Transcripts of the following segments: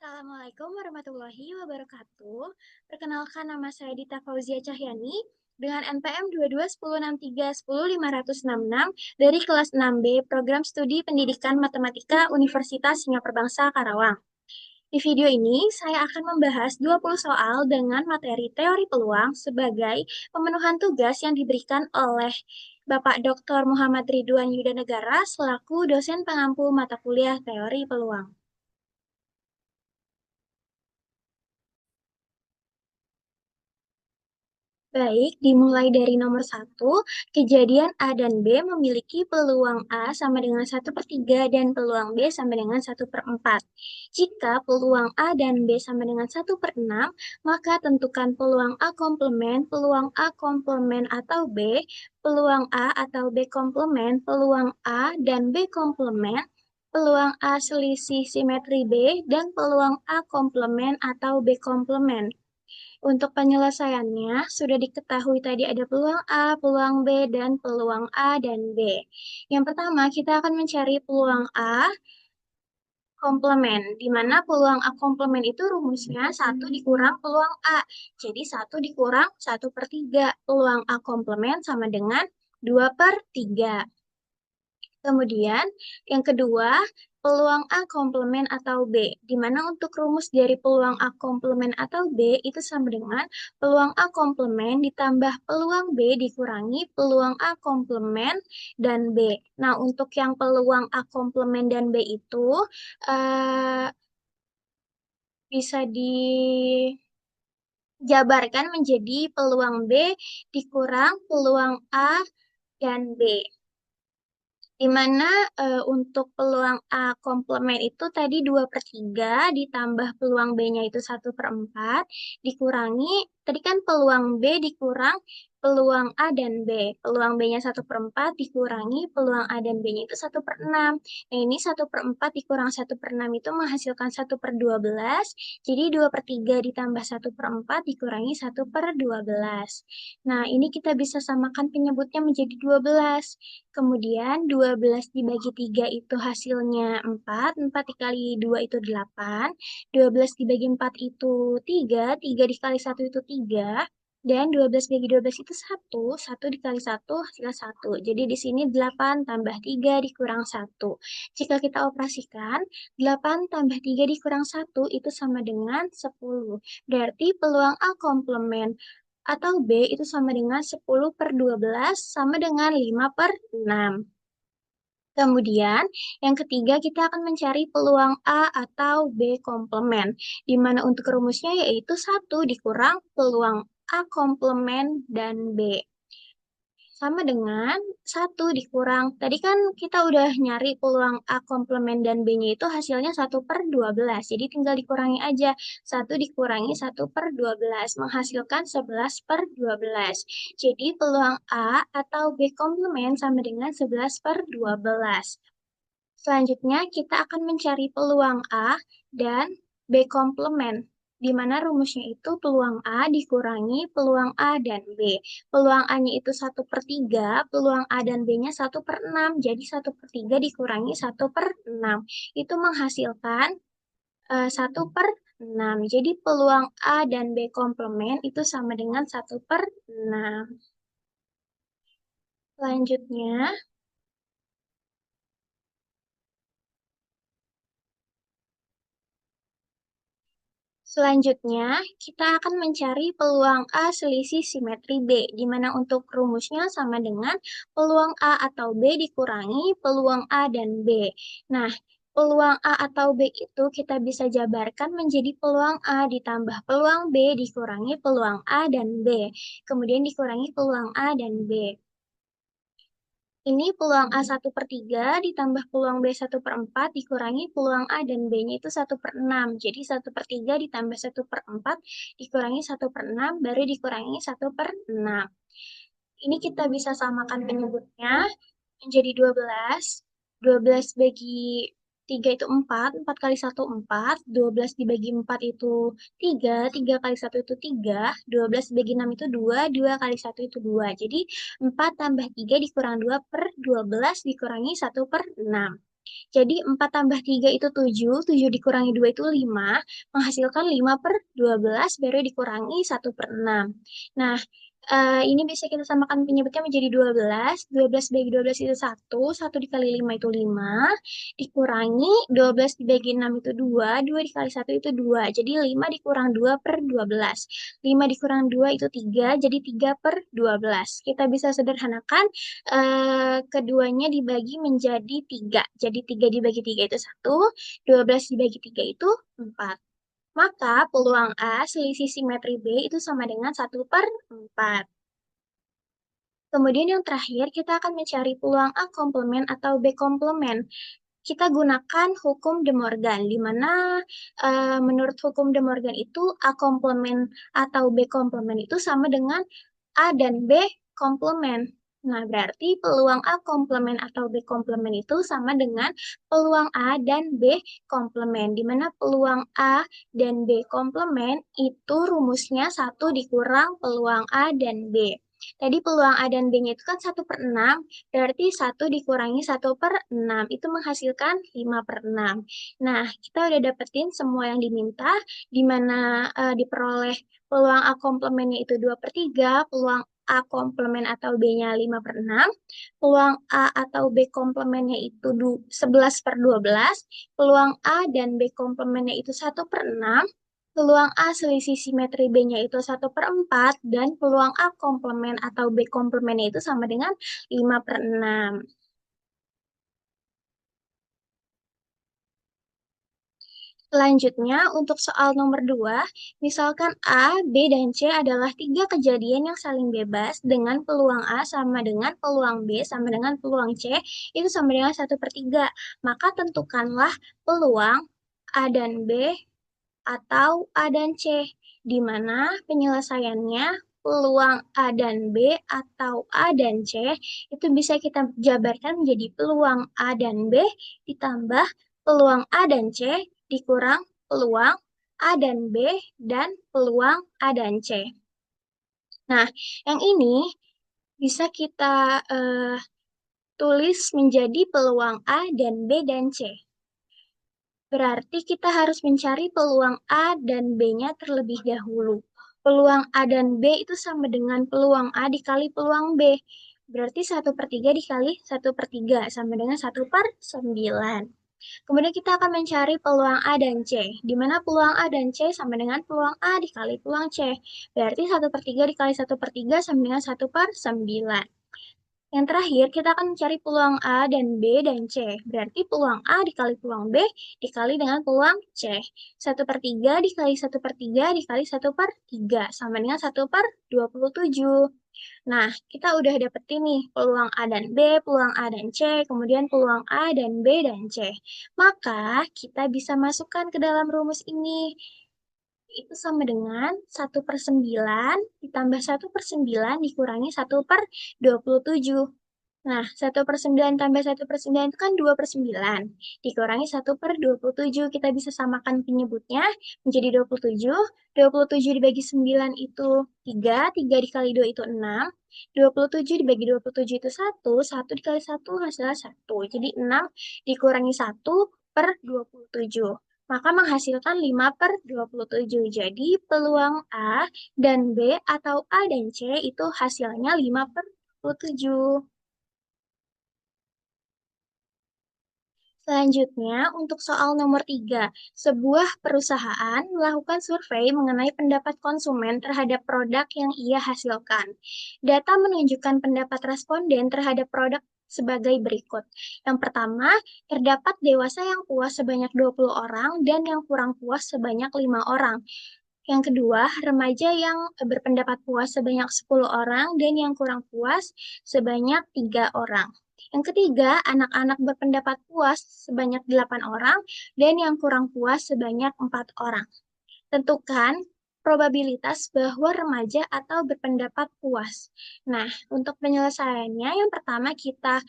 Assalamualaikum warahmatullahi wabarakatuh. Perkenalkan, nama saya Dita Fauzia Cahyani dengan NPM 221063105566 dari kelas 6B Program Studi Pendidikan Matematika Universitas Singapura Bangsa Karawang. Di video ini, saya akan membahas 20 soal dengan materi teori peluang sebagai pemenuhan tugas yang diberikan oleh Bapak Dr. Muhammad Ridwan Yudanegara selaku dosen pengampu mata kuliah teori peluang. Baik, dimulai dari nomor satu, kejadian A dan B memiliki peluang A sama dengan 1/3 dan peluang B sama dengan 1/4. Jika peluang A dan B sama dengan 1/6, maka tentukan peluang A komplement, peluang A komplement atau B, peluang A atau B komplement, peluang A dan B komplement, peluang A selisih simetri B, dan peluang A komplement atau B komplement. Untuk penyelesaiannya, sudah diketahui tadi ada peluang A, peluang B, dan peluang A dan B. Yang pertama, kita akan mencari peluang A komplement, di mana peluang A komplement itu rumusnya 1 dikurang peluang A. Jadi 1 dikurang 1/3. Peluang A komplement sama dengan 2/3. Kemudian, yang kedua, peluang A komplement atau B, di mana untuk rumus dari peluang A komplement atau B itu sama dengan peluang A komplement ditambah peluang B dikurangi peluang A komplement dan B. Nah, untuk yang peluang A komplement dan B itu eh, bisa dijabarkan menjadi peluang B dikurang peluang A dan B. Di mana untuk peluang A komplement itu tadi 2/3 ditambah peluang B-nya itu 1/4 dikurangi, tadi kan peluang B dikurang peluang A dan B. Peluang B-nya 1/4 dikurangi peluang A dan B-nya itu 1/6. Nah, ini 1/4 dikurang 1/6 itu menghasilkan 1/12. Jadi 2/3 ditambah 1/4 dikurangi 1/12. Nah, ini kita bisa samakan penyebutnya menjadi 12. Kemudian 12 dibagi 3 itu hasilnya 4, 4 dikali 2 itu 8, 12 dibagi 4 itu 3, 3 dikali 1 itu 3, dan 12 bagi 12 itu 1, 1 dikali 1 hasilnya 1. Jadi di sini 8 tambah 3 dikurang 1. Jika kita operasikan, 8 tambah 3 dikurang 1 itu sama dengan 10. Berarti peluang A komplement atau B itu sama dengan 10/12 sama dengan 5/6. Kemudian, yang ketiga kita akan mencari peluang A atau B komplement, di mana untuk rumusnya yaitu 1 dikurang peluang A komplement dan B. Sama dengan 1 dikurang, tadi kan kita udah nyari peluang A komplement dan B-nya itu hasilnya 1/12. Jadi tinggal dikurangi aja. 1 dikurangi 1/12 menghasilkan 11/12. Jadi peluang A atau B komplement sama dengan 11/12. Selanjutnya, kita akan mencari peluang A dan B komplement, di mana rumusnya itu peluang A dikurangi peluang A dan B. Peluang A-nya itu 1/3, peluang A dan B-nya 1/6, jadi 1/3 dikurangi 1/6. Itu menghasilkan 1/6. Jadi peluang A dan B komplement itu sama dengan 1/6. Selanjutnya, Selanjutnya, kita akan mencari peluang A selisih simetri B, di mana untuk rumusnya sama dengan peluang A atau B dikurangi peluang A dan B. Nah, peluang A atau B itu kita bisa jabarkan menjadi peluang A ditambah peluang B dikurangi peluang A dan B, kemudian dikurangi peluang A dan B. Ini peluang A 1/3 ditambah peluang B 1/4 dikurangi peluang A dan B-nya itu 1/6. Jadi 1/3 ditambah 1/4 dikurangi 1/6 baru dikurangi 1/6. Ini kita bisa samakan penyebutnya menjadi 12. 12 bagi 3 itu 4, 4 kali 1 4, 12 dibagi 4 itu 3, 3 kali 1 itu 3, 12 bagi 6 itu 2, 2 kali 1 itu 2. Jadi 4 tambah 3 dikurang 2/12 dikurangi 1/6. Jadi 4 tambah 3 itu 7, 7 dikurangi 2 itu 5, menghasilkan 5 per 12, baru dikurangi 1/6. Nah, ini bisa kita samakan penyebutnya menjadi 12, 12 bagi 12 itu 1, 1 dikali 5 itu 5, dikurangi 12 dibagi 6 itu 2, 2 dikali 1 itu 2, jadi 5 dikurang 2 per 12. 5 dikurang 2 itu 3, jadi 3 per 12. Kita bisa sederhanakan keduanya dibagi menjadi 3. Jadi 3 dibagi 3 itu 1, 12 dibagi 3 itu 4. Maka peluang A selisih simetri B itu sama dengan 1/4. Kemudian yang terakhir, kita akan mencari peluang A komplement atau B komplement. Kita gunakan hukum De Morgan, di mana menurut hukum De Morgan itu A komplement atau B komplement itu sama dengan A dan B komplement. Nah, berarti peluang A komplement atau B komplement itu sama dengan peluang A dan B komplement, di mana peluang A dan B komplement itu rumusnya 1 dikurang peluang A dan B. Tadi peluang A dan B-nya itu kan 1/6, berarti 1 dikurangi 1/6, itu menghasilkan 5/6. Nah, kita udah dapetin semua yang diminta, di mana diperoleh peluang A komplementnya itu 2/3, peluang A komplement atau B-nya 5/6, peluang A atau B komplementnya itu 11/12, peluang A dan B komplementnya itu 1/6, peluang A selisih simetri B-nya itu 1/4, dan peluang A komplement atau B komplementnya itu sama dengan 5/6. Selanjutnya, untuk soal nomor 2, misalkan A, B, dan C adalah tiga kejadian yang saling bebas dengan peluang A sama dengan peluang B sama dengan peluang C, itu sama dengan 1/3. Maka tentukanlah peluang A dan B atau A dan C, di mana penyelesaiannya peluang A dan B atau A dan C itu bisa kita jabarkan menjadi peluang A dan B ditambah peluang A dan C dikurang peluang A dan B dan peluang A dan C. Nah, yang ini bisa kita tulis menjadi peluang A dan B dan C. Berarti kita harus mencari peluang A dan B-nya terlebih dahulu. Peluang A dan B itu sama dengan peluang A dikali peluang B. Berarti 1/3 dikali 1/3 sama dengan 1/9. Kemudian kita akan mencari peluang A dan C, di mana peluang A dan C sama dengan peluang A dikali peluang C. Berarti 1/3 dikali 1/3 sama dengan 1/9. Yang terakhir, kita akan mencari peluang A dan B dan C. Berarti peluang A dikali peluang B dikali dengan peluang C. 1/3 dikali 1/3 dikali 1/3 sama dengan 1/27. Nah, kita udah dapetin nih peluang A dan B, peluang A dan C, kemudian peluang A dan B dan C. Maka kita bisa masukkan ke dalam rumus ini. Itu sama dengan 1/9 ditambah 1/9 dikurangi 1/27. Nah, 1/9 tambah 1/9 itu kan 2/9. Dikurangi 1/27, kita bisa samakan penyebutnya menjadi 27. 27 dibagi 9 itu 3, 3 dikali 2 itu 6. 27 dibagi 27 itu 1, 1 dikali 1 hasilnya 1. Jadi 6 dikurangi 1/27. Maka menghasilkan 5/27. Jadi peluang A dan B atau A dan C itu hasilnya 5/27. Selanjutnya, untuk soal nomor 3, sebuah perusahaan melakukan survei mengenai pendapat konsumen terhadap produk yang ia hasilkan. Data menunjukkan pendapat responden terhadap produk sebagai berikut. Yang pertama, terdapat dewasa yang puas sebanyak 20 orang dan yang kurang puas sebanyak 5 orang. Yang kedua, remaja yang berpendapat puas sebanyak 10 orang dan yang kurang puas sebanyak 3 orang. Yang ketiga, anak-anak berpendapat puas sebanyak 8 orang dan yang kurang puas sebanyak 4 orang. Tentukan probabilitas bahwa remaja atau berpendapat puas. Nah, untuk penyelesaiannya, yang pertama kita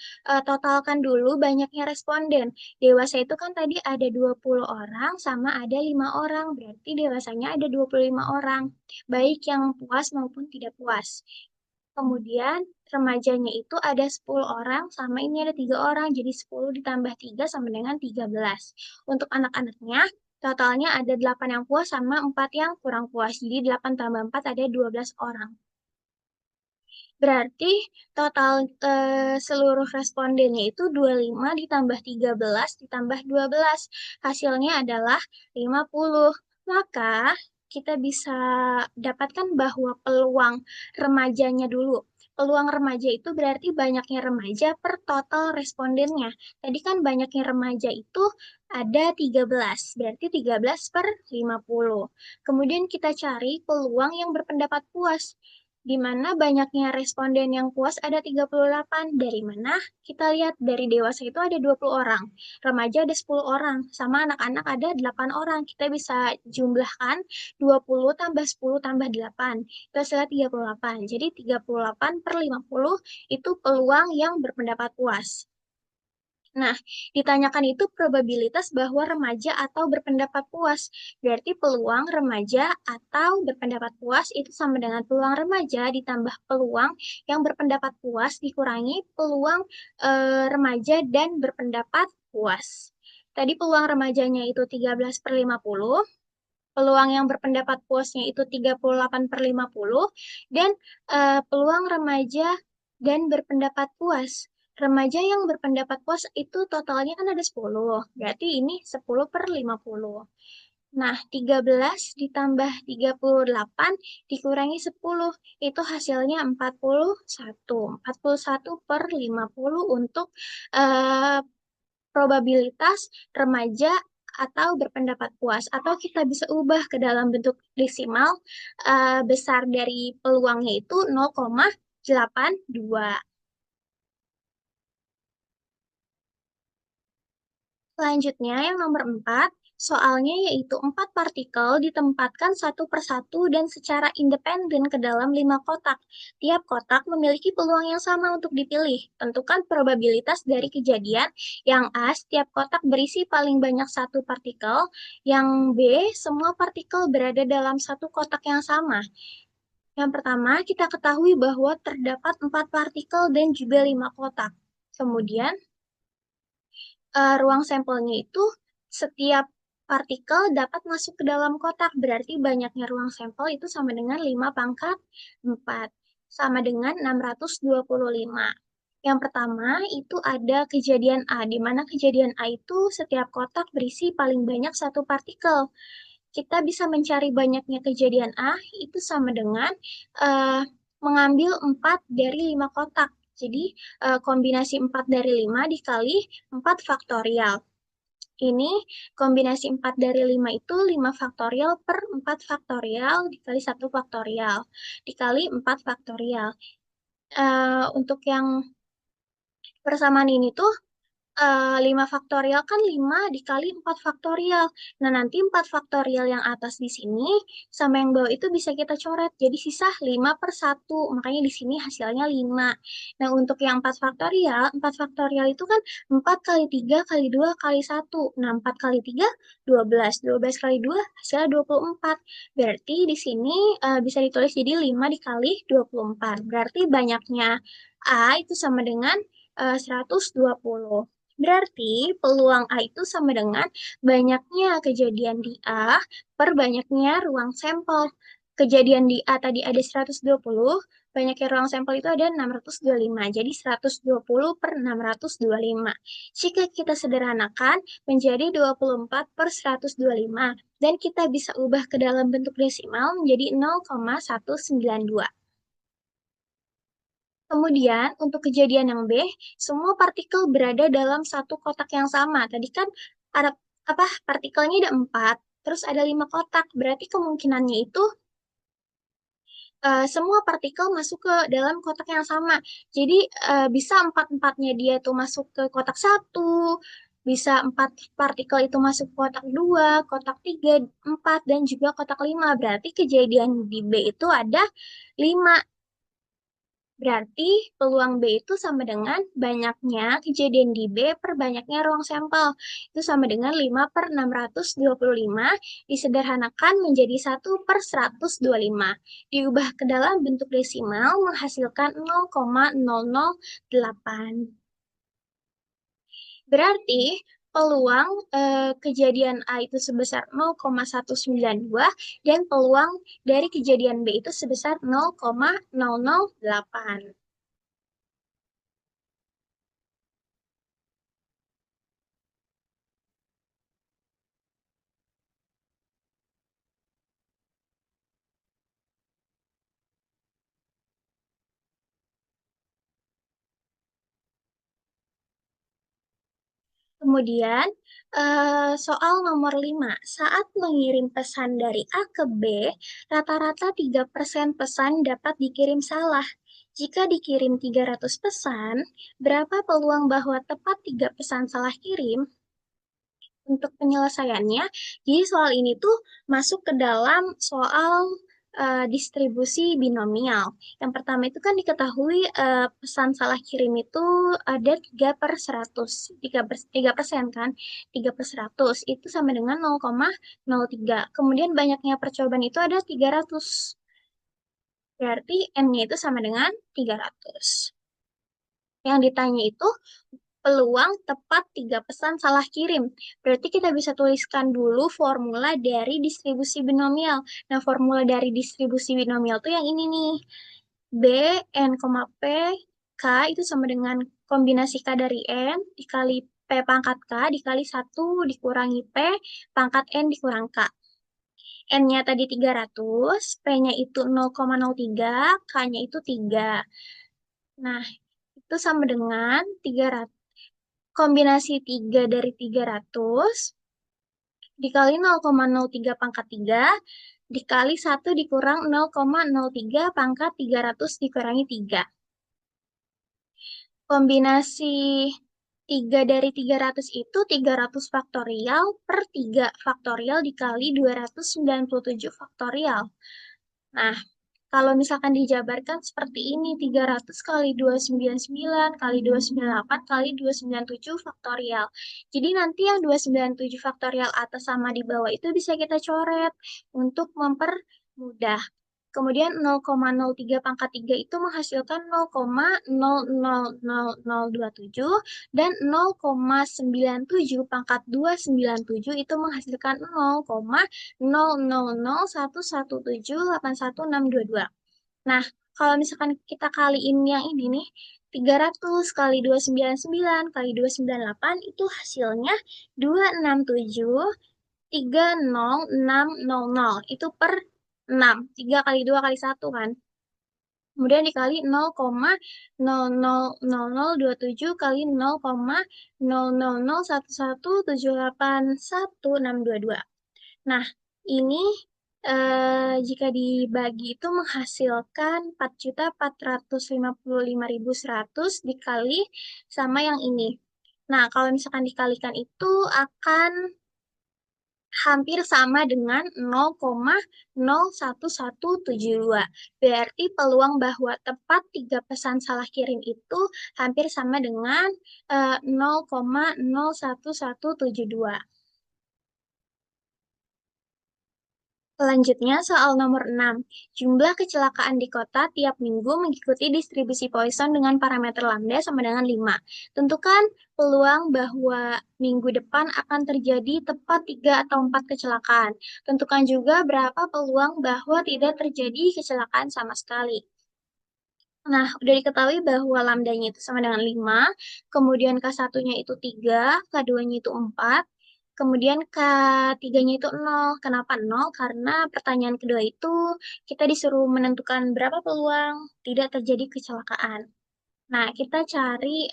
totalkan dulu banyaknya responden. Dewasa itu kan tadi ada 20 orang sama ada 5 orang, berarti dewasanya ada 25 orang, baik yang puas maupun tidak puas. Kemudian remajanya itu ada 10 orang, sama ini ada 3 orang, jadi 10 ditambah 3 sama dengan 13. Untuk anak-anaknya, totalnya ada 8 yang puas sama 4 yang kurang puas. Jadi 8 tambah 4 ada 12 orang. Berarti total seluruh respondennya itu 25 ditambah 13 ditambah 12. Hasilnya adalah 50. Maka kita bisa dapatkan bahwa peluang remajanya dulu. Peluang remaja itu berarti banyaknya remaja per total respondennya. Tadi kan banyaknya remaja itu ada 13, berarti 13 per 50. Kemudian kita cari peluang yang berpendapat puas di mana banyaknya responden yang puas ada 38. Dari mana? Kita lihat dari dewasa itu ada 20 orang, remaja ada 10 orang, sama anak-anak ada 8 orang. Kita bisa jumlahkan 20 tambah 10 tambah 8. Itu hasilnya 38. Jadi 38 per 50 itu peluang yang berpendapat puas. Nah, ditanyakan itu probabilitas bahwa remaja atau berpendapat puas. Berarti peluang remaja atau berpendapat puas itu sama dengan peluang remaja ditambah peluang yang berpendapat puas dikurangi peluang remaja dan berpendapat puas. Tadi peluang remajanya itu 13 per 50, peluang yang berpendapat puasnya itu 38 per 50, dan peluang remaja dan berpendapat puas. Remaja yang berpendapat puas itu totalnya kan ada 10, berarti ini 10 per 50. Nah, 13 ditambah 38 dikurangi 10, itu hasilnya 41. 41 per 50 untuk eh, probabilitas remaja atau berpendapat puas. Atau kita bisa ubah ke dalam bentuk desimal, besar dari peluangnya itu 0,82. Selanjutnya, yang nomor 4, soalnya yaitu 4 partikel ditempatkan satu persatu dan secara independen ke dalam 5 kotak. Tiap kotak memiliki peluang yang sama untuk dipilih. Tentukan probabilitas dari kejadian yang A, setiap kotak berisi paling banyak satu partikel, yang B, semua partikel berada dalam satu kotak yang sama. Yang pertama, kita ketahui bahwa terdapat 4 partikel dan juga 5 kotak. Kemudian, ruang sampelnya itu setiap partikel dapat masuk ke dalam kotak. Berarti banyaknya ruang sampel itu sama dengan 5 pangkat 4. Sama dengan 625. Yang pertama itu ada kejadian A, di mana kejadian A itu setiap kotak berisi paling banyak satu partikel. Kita bisa mencari banyaknya kejadian A itu sama dengan eh, mengambil 4 dari 5 kotak. Jadi kombinasi 4 dari 5 dikali 4 faktorial. Ini kombinasi 4 dari 5 itu 5 faktorial per 4 faktorial dikali 1 faktorial dikali 4 faktorial. Untuk yang persamaan ini tuh 5 faktorial kan 5 dikali 4 faktorial. Nah, nanti 4 faktorial yang atas di sini sama yang bawah itu bisa kita coret. Jadi sisa 5 per 1. Makanya di sini hasilnya 5. Nah, untuk yang 4 faktorial itu kan 4 kali 3 kali 2 kali 1. Nah, 4 kali 3, 12. 12 kali 2 hasilnya 24. Berarti di sini bisa ditulis jadi 5 dikali 24. Berarti banyaknya A itu sama dengan 120. Berarti peluang A itu sama dengan banyaknya kejadian di A per banyaknya ruang sampel. Kejadian di A tadi ada 120, banyaknya ruang sampel itu ada 625. Jadi 120 per 625. Jika kita sederhanakan menjadi 24 per 125. Dan kita bisa ubah ke dalam bentuk desimal menjadi 0,192. Kemudian, untuk kejadian yang B, semua partikel berada dalam satu kotak yang sama. Tadi kan ada apa partikelnya ada 4, terus ada 5 kotak. Berarti kemungkinannya itu semua partikel masuk ke dalam kotak yang sama. Jadi bisa empat-empatnya dia tuh masuk ke kotak satu, bisa 4 partikel itu masuk ke kotak 2, kotak 3, 4, dan juga kotak 5. Berarti kejadian di B itu ada 5. Berarti peluang B itu sama dengan banyaknya kejadian di B per banyaknya ruang sampel. Itu sama dengan 5 per 625 disederhanakan menjadi 1 per 125. Diubah ke dalam bentuk desimal menghasilkan 0,008. Berarti peluang kejadian A itu sebesar 0,192 dan peluang dari kejadian B itu sebesar 0,008. Kemudian, soal nomor 5, saat mengirim pesan dari A ke B, rata-rata 3% pesan dapat dikirim salah. Jika dikirim 300 pesan, berapa peluang bahwa tepat 3 pesan salah kirim? Untuk penyelesaiannya, jadi soal ini tuh masuk ke dalam soal distribusi binomial. Yang pertama itu kan diketahui pesan salah kirim itu ada 3 per 100, 3% kan, 3 per 100 itu sama dengan 0,03. Kemudian banyaknya percobaan itu ada 300, berarti N-nya itu sama dengan 300. Yang ditanya itu peluang tepat 3 pesan salah kirim. Berarti kita bisa tuliskan dulu formula dari distribusi binomial. Nah, formula dari distribusi binomial tuh yang ini nih. B, N, P, K itu sama dengan kombinasi K dari N dikali P pangkat K dikali 1 dikurangi P pangkat N dikurang K. N-nya tadi 300, P-nya itu 0,03, K-nya itu 3. Nah, itu sama dengan 300. Kombinasi 3 dari 300 dikali 0,03 pangkat 3 dikali 1 dikurang 0,03 pangkat 300 dikurangi 3. Kombinasi 3 dari 300 itu 300 faktorial per 3 faktorial dikali 297 faktorial. Nah, kalau misalkan dijabarkan seperti ini, 300 kali 299 kali 298 kali 297 faktorial. Jadi nanti yang 297 faktorial atas sama di bawah itu bisa kita coret untuk mempermudah. Kemudian 0,03 pangkat 3 itu menghasilkan 0,000027 dan 0,97 pangkat 297 itu menghasilkan 0,0001178162. Nah, kalau misalkan kita kaliin yang ini nih, 300 kali 299 kali 298 itu hasilnya 267,30600. Itu per 6. 3 kali 2 kali 1 kan. Kemudian dikali 0,000027 kali 0,0001178162. Nah, ini jika dibagi itu menghasilkan 4.455.100 dikali sama yang ini. Nah, kalau misalkan dikalikan itu akan hampir sama dengan 0,01172. Berarti peluang bahwa tepat 3 pesan salah kirim itu hampir sama dengan 0,01172. Selanjutnya, soal nomor 6. Jumlah kecelakaan di kota tiap minggu mengikuti distribusi Poisson dengan parameter lambda sama dengan 5. Tentukan peluang bahwa minggu depan akan terjadi tepat 3 atau 4 kecelakaan. Tentukan juga berapa peluang bahwa tidak terjadi kecelakaan sama sekali. Nah, udah diketahui bahwa lambdanya itu sama dengan 5, kemudian K1-nya itu 3, K2-nya itu 4, kemudian K3-nya itu 0. Kenapa 0? Karena pertanyaan kedua itu kita disuruh menentukan berapa peluang tidak terjadi kecelakaan. Nah, kita cari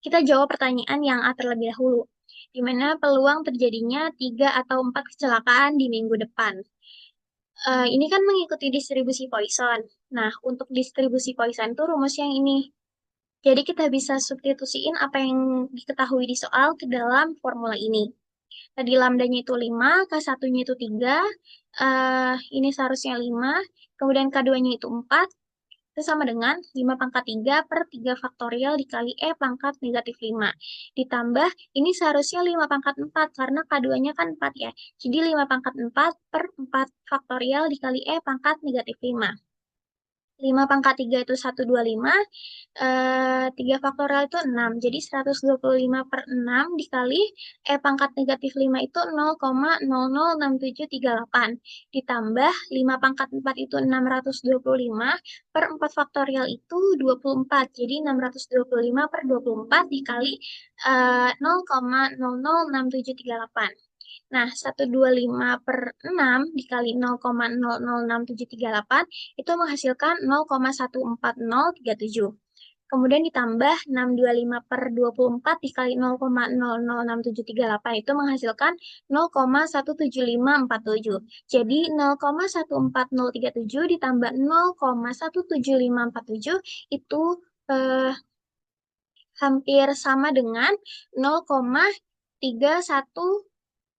kita jawab pertanyaan yang A terlebih dahulu, di mana peluang terjadinya 3 atau 4 kecelakaan di minggu depan. Ini kan mengikuti distribusi Poisson. Nah, untuk distribusi Poisson itu rumusnya yang ini. Jadi kita bisa substitusiin apa yang diketahui di soal ke dalam formula ini. Tadi lambdanya itu 5, K1-nya itu 3, ini seharusnya 5, kemudian K2-nya itu 4, Itu sama dengan 5 pangkat 3 per 3 faktorial dikali E pangkat negatif 5. Ditambah, ini seharusnya 5 pangkat 4, karena K2-nya kan 4 ya. Jadi 5 pangkat 4 per 4 faktorial dikali E pangkat negatif 5. 5 pangkat 3 itu 125, 3 faktorial itu 6. Jadi 125 per 6 dikali E pangkat negatif 5 itu 0,006738. Ditambah 5 pangkat 4 itu 625 per 4 faktorial itu 24. Jadi 625 per 24 dikali 0,006738. Nah, 125 per 6 dikali 0,006738 itu menghasilkan 0,14037. Kemudian ditambah 625 per 24 dikali 0,006738 itu menghasilkan 0,17547. Jadi 0,14037 ditambah 0,17547 itu hampir sama dengan 0,31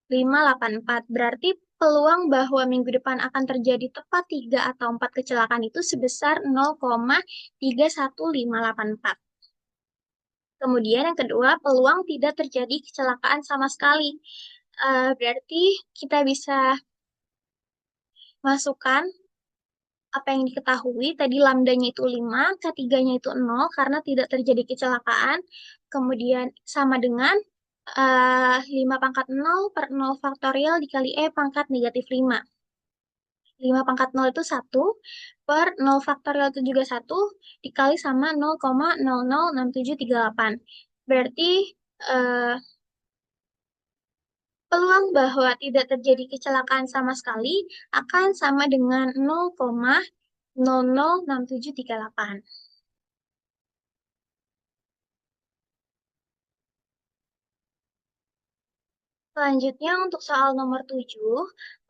584. Berarti peluang bahwa minggu depan akan terjadi tepat 3 atau 4 kecelakaan itu sebesar 0,31584. Kemudian yang kedua, peluang tidak terjadi kecelakaan sama sekali. Berarti kita bisa masukkan apa yang diketahui. Tadi lambdanya itu 5, K3-nya itu 0 karena tidak terjadi kecelakaan. Kemudian sama dengan 5 pangkat 0 per 0 faktorial dikali E pangkat negatif 5. 5 pangkat 0 itu 1, per 0 faktorial itu juga 1, dikali sama 0,006738. Berarti peluang bahwa tidak terjadi kecelakaan sama sekali akan sama dengan 0,006738. Selanjutnya untuk soal nomor 7,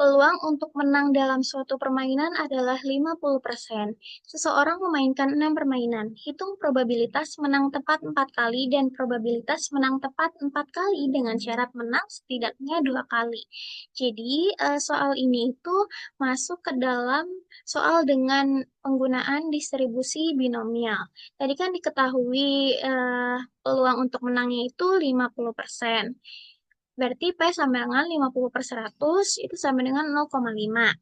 peluang untuk menang dalam suatu permainan adalah 50%. Seseorang memainkan 6 permainan. Hitung probabilitas menang tepat 4 kali dan probabilitas menang tepat 4 kali dengan syarat menang setidaknya 2 kali. Jadi, soal ini itu masuk ke dalam soal dengan penggunaan distribusi binomial. Tadi kan diketahui peluang untuk menangnya itu 50%. Berarti P sama dengan 50 per 100 itu sama dengan 0,5.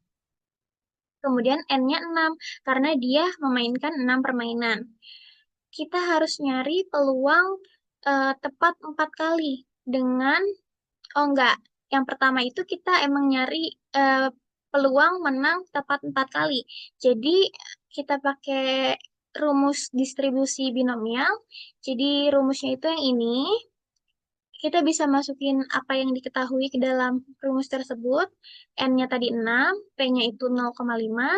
Kemudian N-nya 6, karena dia memainkan 6 permainan. Kita harus nyari peluang tepat 4 kali dengan, oh enggak, yang pertama itu kita emang nyari peluang menang tepat 4 kali. Jadi kita pakai rumus distribusi binomial. Jadi rumusnya itu yang ini. Kita bisa masukin apa yang diketahui ke dalam rumus tersebut. N-nya tadi 6, P-nya itu 0,5,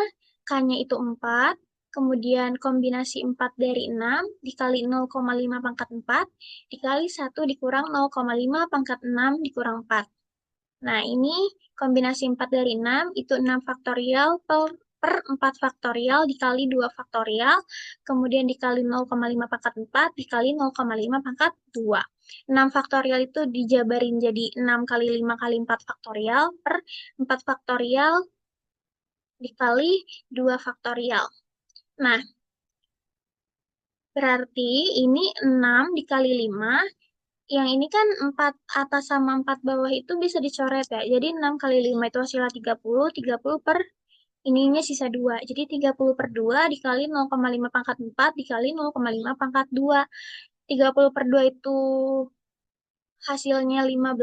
K-nya itu 4, kemudian kombinasi 4 dari 6 dikali 0,5 pangkat 4, dikali 1 dikurang 0,5 pangkat 6 dikurang 4. Nah, ini kombinasi 4 dari 6, itu 6 faktorial per 4 faktorial dikali 2 faktorial, kemudian dikali 0,5 pangkat 4, dikali 0,5 pangkat 2. 6 faktorial itu dijabarin jadi 6 kali 5 kali 4 faktorial per 4 faktorial dikali 2 faktorial. Nah, berarti ini 6 dikali 5, yang ini kan 4 atas sama 4 bawah itu bisa dicoret ya. Jadi 6 kali 5 itu hasilnya 30 per ininya sisa 2. Jadi 30 per 2 dikali 0,5 pangkat 4 dikali 0,5 pangkat 2. 30 per 2 itu hasilnya 15,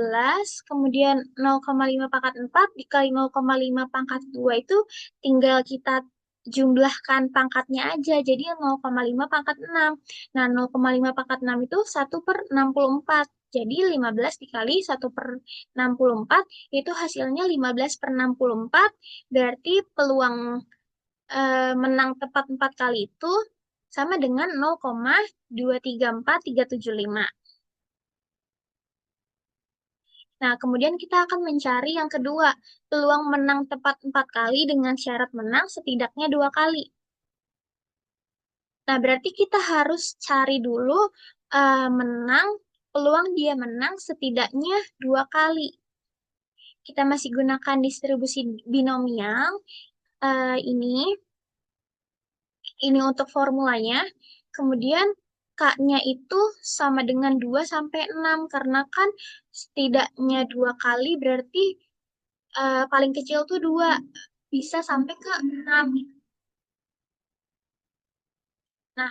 kemudian 0,5 pangkat 4 dikali 0,5 pangkat 2 itu tinggal kita jumlahkan pangkatnya aja, jadi 0,5 pangkat 6. Nah, 0,5 pangkat 6 itu 1 per 64. Jadi 15 dikali 1 per 64 itu hasilnya 15 per 64, berarti peluang menang tepat 4 kali itu sama dengan 0,234375. Nah, kemudian kita akan mencari yang kedua, peluang menang tepat 4 kali dengan syarat menang setidaknya 2 kali. Nah, berarti kita harus cari dulu peluang dia menang setidaknya 2 kali. Kita masih gunakan distribusi binomial ini. Ini untuk formulanya. Kemudian K-nya itu sama dengan 2 sampai 6 karena kan setidaknya 2 kali berarti paling kecil tuh 2 bisa sampai ke 6. Nah,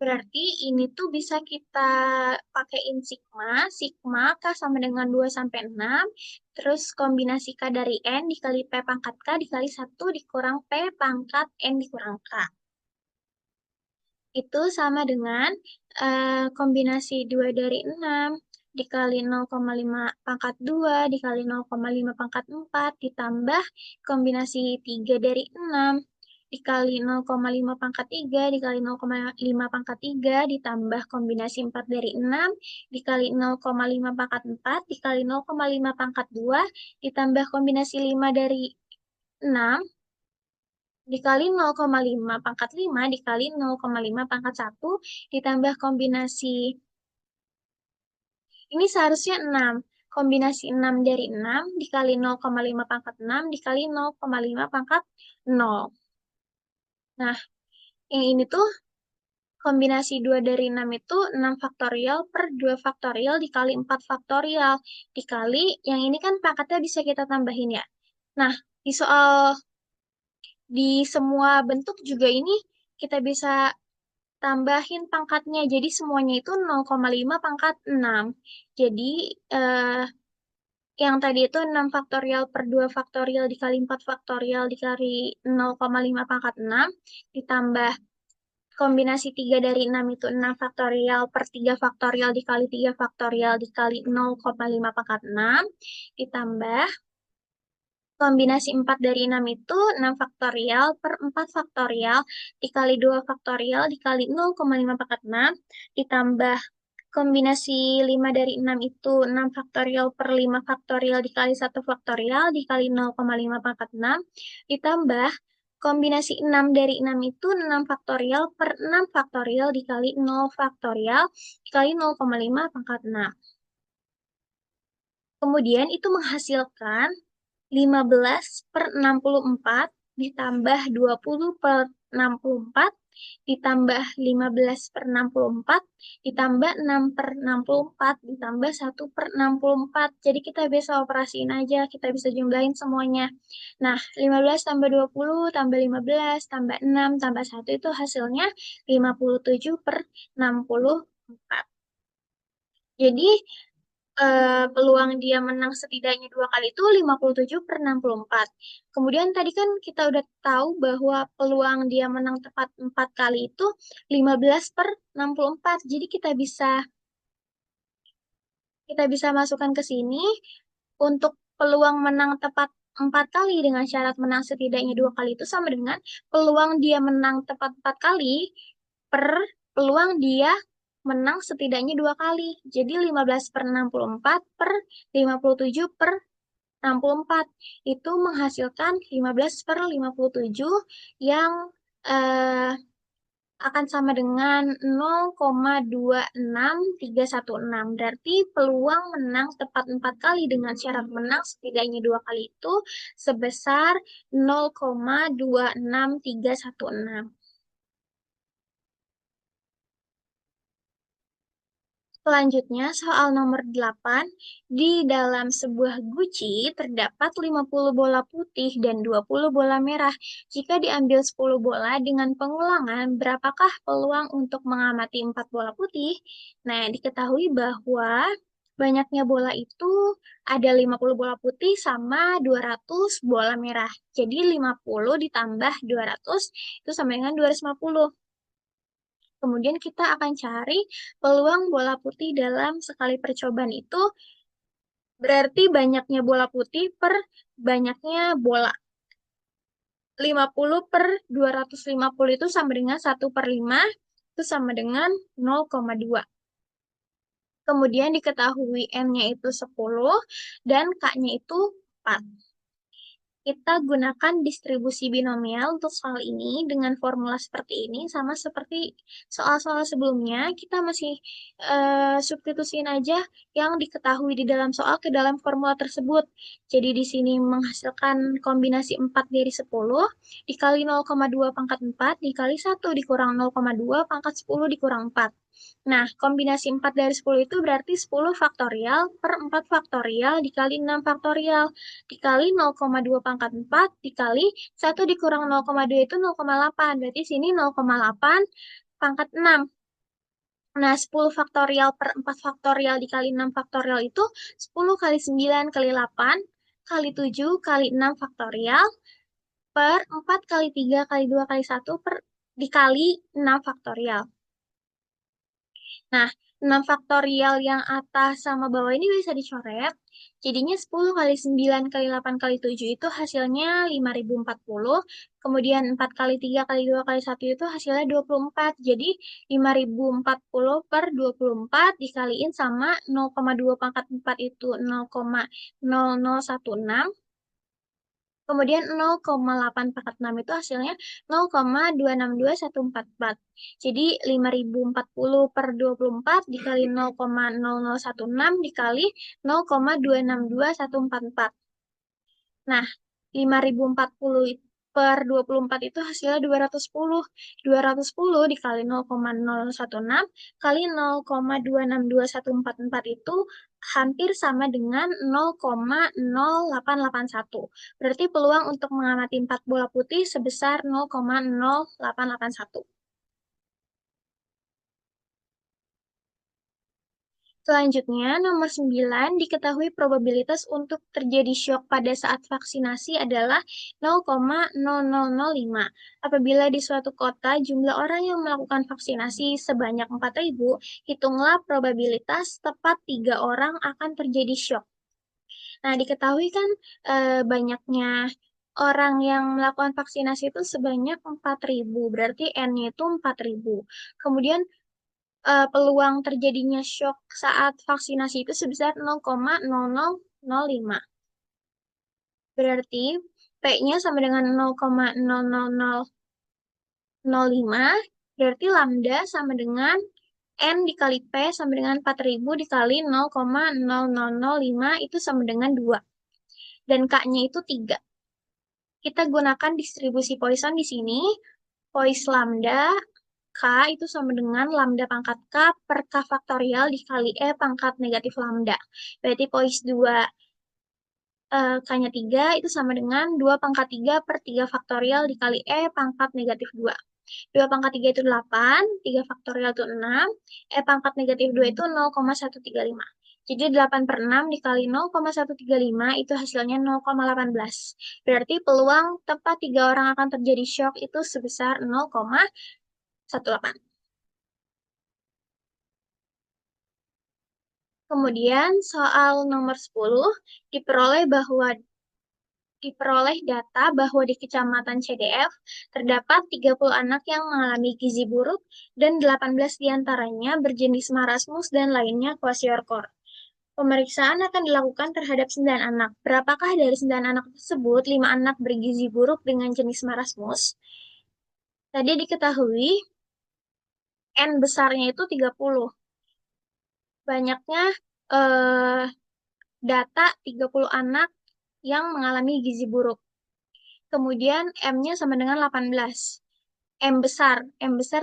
berarti ini tuh bisa kita pakaiin sigma. Sigma K sama dengan 2 sampai 6. Terus kombinasi K dari N dikali P pangkat K dikali 1 dikurang P pangkat N dikurang K. Itu sama dengan kombinasi 2 dari 6 dikali 0,5 pangkat 2 dikali 0,5 pangkat 4 ditambah kombinasi 3 dari 6 dikali 0,5 pangkat 3 dikali 0,5 pangkat 3 ditambah kombinasi 4 dari 6 dikali 0,5 pangkat 4 dikali 0,5 pangkat 2 ditambah kombinasi 5 dari 6 dikali 0,5 pangkat 5 dikali 0,5 pangkat 1 ditambah kombinasi ini seharusnya 6. Kombinasi 6 dari 6 dikali 0,5 pangkat 6 dikali 0,5 pangkat 0. Nah, yang ini tuh kombinasi 2 dari 6 itu 6 faktorial per 2 faktorial dikali 4 faktorial. Dikali, yang ini kan pangkatnya bisa kita tambahin ya. Nah, di semua bentuk juga ini kita bisa tambahin pangkatnya. Jadi semuanya itu 0,5 pangkat 6. Jadi yang tadi itu 6 faktorial per 2 faktorial dikali 4 faktorial dikali 0,5 pangkat 6 ditambah kombinasi 3 dari 6 itu 6 faktorial per 3 faktorial dikali 3 faktorial dikali 0,5 pangkat 6 ditambah kombinasi 4 dari 6 itu 6 faktorial per 4 faktorial dikali 2 faktorial dikali 0,5 pangkat 6 ditambah kombinasi 5 dari 6 itu 6 faktorial per 5 faktorial dikali 1 faktorial dikali 0,5 pangkat 6 ditambah kombinasi 6 dari 6 itu 6 faktorial per 6 faktorial dikali 0 faktorial dikali 0,5 pangkat 6. Kemudian itu menghasilkan 15 per 64 ditambah 20 per 64 ditambah 15 per 64 ditambah 6 per 64 ditambah 1 per 64. Jadi kita bisa operasiin aja, kita bisa jumlahin semuanya. Nah, 15 tambah 20 tambah 15 tambah 6 tambah 1 itu hasilnya 57 per 64. Jadi peluang dia menang setidaknya 2 kali itu 57 per 64. Kemudian tadi kan kita udah tahu bahwa peluang dia menang tepat 4 kali itu 15 per 64. Jadi kita bisa masukkan ke sini untuk peluang menang tepat 4 kali dengan syarat menang setidaknya 2 kali itu sama dengan peluang dia menang tepat 4 kali per peluang dia menang setidaknya 2 kali. Jadi 15 per 64 per 57 per 64. Itu menghasilkan 15 per 57 yang eh, akan sama dengan 0,26316. Berarti peluang menang tepat 4 kali dengan syarat menang setidaknya 2 kali itu sebesar 0,26316. Selanjutnya, soal nomor 8. Di dalam sebuah guci terdapat 50 bola putih dan 20 bola merah. Jika diambil 10 bola dengan pengulangan, berapakah peluang untuk mengamati 4 bola putih? Nah, diketahui bahwa banyaknya bola itu ada 50 bola putih sama 200 bola merah. Jadi 50 ditambah 200 itu sama dengan 250. Kemudian kita akan cari peluang bola putih dalam sekali percobaan itu berarti banyaknya bola putih per banyaknya bola. 50 per 250 itu sama dengan 1 per 5, itu sama dengan 0,2. Kemudian diketahui N-nya itu 10 dan K-nya itu 4. Kita gunakan distribusi binomial untuk soal ini dengan formula seperti ini, sama seperti soal-soal sebelumnya, kita masih substitusiin aja yang diketahui di dalam soal ke dalam formula tersebut. Jadi di sini menghasilkan kombinasi 4 dari 10, dikali 0,2 pangkat 4, dikali 1 dikurang 0,2 pangkat 10 dikurang 4. Nah, kombinasi 4 dari 10 itu berarti 10 faktorial per 4 faktorial dikali 6 faktorial. Dikali 0,2 pangkat 4 dikali 1 dikurang 0,2 itu 0,8. Berarti sini 0,8 pangkat 6. Nah, 10 faktorial per 4 faktorial dikali 6 faktorial itu 10 kali 9 kali 8 kali 7 kali 6 faktorial per 4 kali 3 kali 2 kali 1 per dikali 6 faktorial. Nah, 6 faktorial yang atas sama bawah ini bisa dicoret. Jadinya 10 kali 9 kali 8 kali 7 itu hasilnya 5040. Kemudian 4 kali 3 kali 2 kali 1 itu hasilnya 24. Jadi 5040 per 24 dikaliin sama 0,2 pangkat 4 itu 0,0016. Kemudian 0,8 pangkat 6 itu hasilnya 0,262144. Jadi 5040 per 24 dikali 0,0016 dikali 0,262144. Nah, 5040 per 24 itu hasilnya 210. 210 dikali 0,016 kali 0,262144 itu hampir sama dengan 0,0881. Berarti peluang untuk mengamati 4 bola putih sebesar 0,0881. Selanjutnya, nomor 9, diketahui probabilitas untuk terjadi syok pada saat vaksinasi adalah 0,0005. Apabila di suatu kota jumlah orang yang melakukan vaksinasi sebanyak 4.000, hitunglah probabilitas tepat 3 orang akan terjadi syok. Nah, diketahui kan banyaknya orang yang melakukan vaksinasi itu sebanyak 4.000, berarti N-nya itu 4.000. Kemudian peluang terjadinya shock saat vaksinasi itu sebesar 0,0005. Berarti P-nya sama dengan 0,00005, berarti lambda sama dengan N dikali P sama dengan 4.000 dikali 0,0005 itu sama dengan 2. Dan K-nya itu 3. Kita gunakan distribusi Poisson di sini. Pois lambda K itu sama dengan lambda pangkat K per K faktorial dikali E pangkat negatif lambda. Berarti pois 2 K-nya 3 itu sama dengan 2 pangkat 3 per 3 faktorial dikali E pangkat negatif 2. 2 pangkat 3 itu 8, 3 faktorial itu 6, E pangkat negatif 2 itu 0,135. Jadi 8 per 6 dikali 0,135 itu hasilnya 0,18. Berarti peluang tepat 3 orang akan terjadi shock itu sebesar 0,18. Kemudian soal nomor 10 diperoleh data bahwa di Kecamatan CDF terdapat 30 anak yang mengalami gizi buruk dan 18 diantaranya berjenis marasmus dan lainnya kwashiorkor. Pemeriksaan akan dilakukan terhadap 9 anak. Berapakah dari 9 anak tersebut 5 anak bergizi buruk dengan jenis marasmus? Tadi diketahui N besarnya itu 30. Banyaknya eh, data 30 anak yang mengalami gizi buruk. Kemudian M-nya sama dengan 18. M besar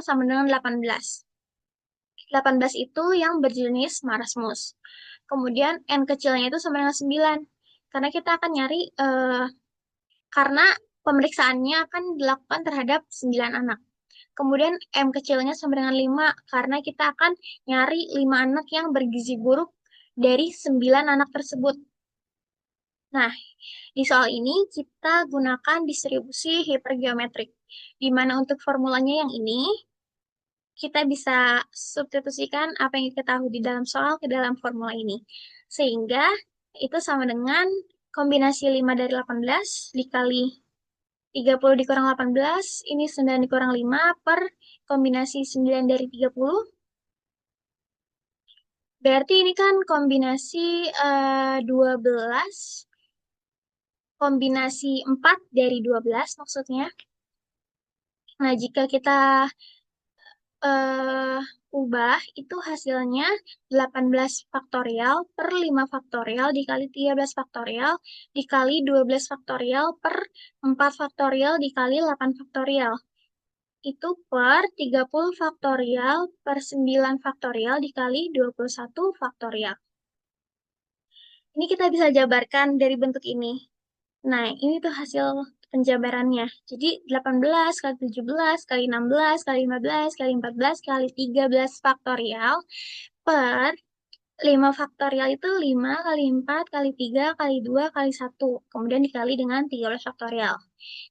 sama dengan 18. 18 itu yang berjenis marasmus. Kemudian N kecilnya itu sama dengan 9. Karena kita akan nyari, karena pemeriksaannya akan dilakukan terhadap 9 anak. Kemudian M kecilnya sama dengan 5, karena kita akan nyari 5 anak yang bergizi buruk dari 9 anak tersebut. Nah, di soal ini kita gunakan distribusi hipergeometrik, di mana untuk formulanya yang ini, kita bisa substitusikan apa yang kita tahu di dalam soal ke dalam formula ini. Sehingga itu sama dengan kombinasi 5 dari 18 dikali 30 dikurang 18, ini 9 dikurang 5 per kombinasi 9 dari 30. Berarti ini kan kombinasi 12 kombinasi 4 dari 12 maksudnya. Nah, jika kita eh, ubah, itu hasilnya 18 faktorial per 5 faktorial dikali 13 faktorial dikali 12 faktorial per 4 faktorial dikali 8 faktorial. Itu per 30 faktorial per 9 faktorial dikali 21 faktorial. Ini kita bisa jabarkan dari bentuk ini. Nah, ini tuh hasil penjabarannya. Jadi 18 kali 17 kali 16 kali 15 kali 14 kali 13 faktorial per 5 faktorial itu 5 kali 4 kali 3 kali 2 kali 1. Kemudian dikali dengan 13 faktorial.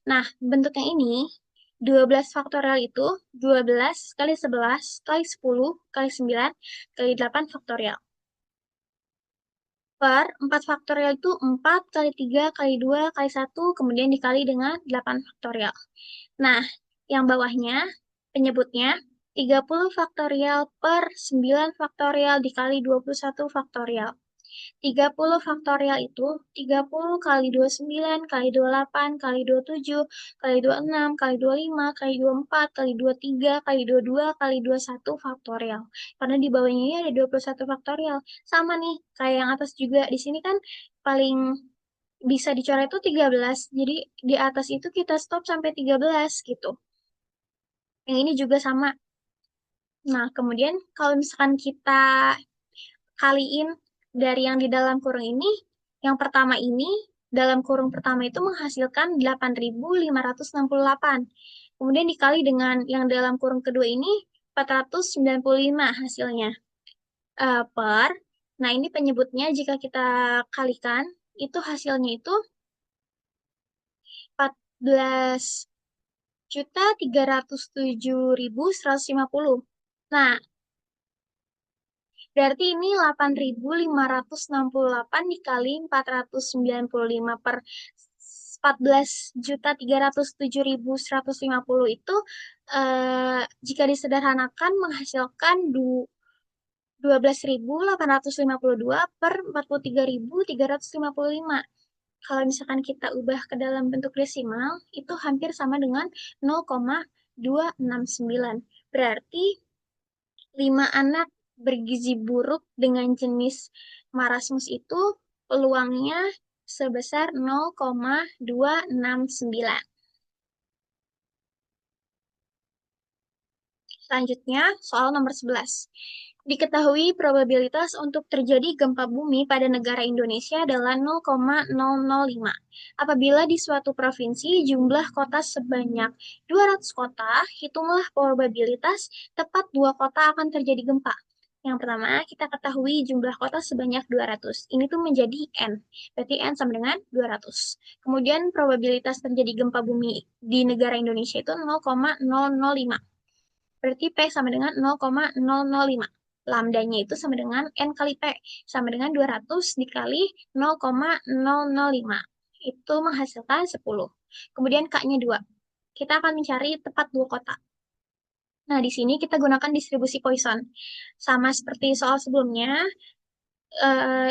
Nah, bentuknya ini 12 faktorial itu 12 kali 11 kali 10 kali 9 kali 8 faktorial. Per 4 faktorial itu 4 kali 3 kali 2 kali 1, kemudian dikali dengan 8 faktorial. Nah, yang bawahnya penyebutnya 30 faktorial per 9 faktorial dikali 21 faktorial. 30 faktorial itu 30 kali 29 kali 28 kali 27 kali 26 kali 25 kali 24 kali 23 kali 22 kali 21 faktorial. Karena di bawahnya ini ada 21 faktorial. Sama nih, kayak yang atas juga. Di sini kan paling bisa dicoret itu 13. Jadi di atas itu kita stop sampai 13 gitu. Yang ini juga sama. Nah, kemudian kalau misalkan kita kaliin dari yang di dalam kurung ini, yang pertama ini, dalam kurung pertama itu menghasilkan 8.568. Kemudian dikali dengan yang dalam kurung kedua ini, 495 hasilnya. Per, nah ini penyebutnya jika kita kalikan, itu hasilnya itu 14.307.150. Nah, berarti ini 8.568 dikali 495 per 14.307.150 itu jika disederhanakan menghasilkan 12.852 per 43.355. Kalau misalkan kita ubah ke dalam bentuk desimal, itu hampir sama dengan 0,269. Berarti 5 anak bergizi buruk dengan jenis marasmus itu peluangnya sebesar 0,269. Selanjutnya, soal nomor 11. Diketahui probabilitas untuk terjadi gempa bumi pada negara Indonesia adalah 0,005. Apabila di suatu provinsi jumlah kota sebanyak 200 kota, hitunglah probabilitas tepat 2 kota akan terjadi gempa. Yang pertama, kita ketahui jumlah kota sebanyak 200. Ini tuh menjadi N. Berarti N sama dengan 200. Kemudian probabilitas terjadi gempa bumi di negara Indonesia itu 0,005. Berarti P sama dengan 0,005. Lambdanya itu sama dengan N kali P. Sama dengan 200 dikali 0,005. Itu menghasilkan 10. Kemudian K-nya 2. Kita akan mencari tepat 2 kota. Nah, di sini kita gunakan distribusi Poisson. Sama seperti soal sebelumnya,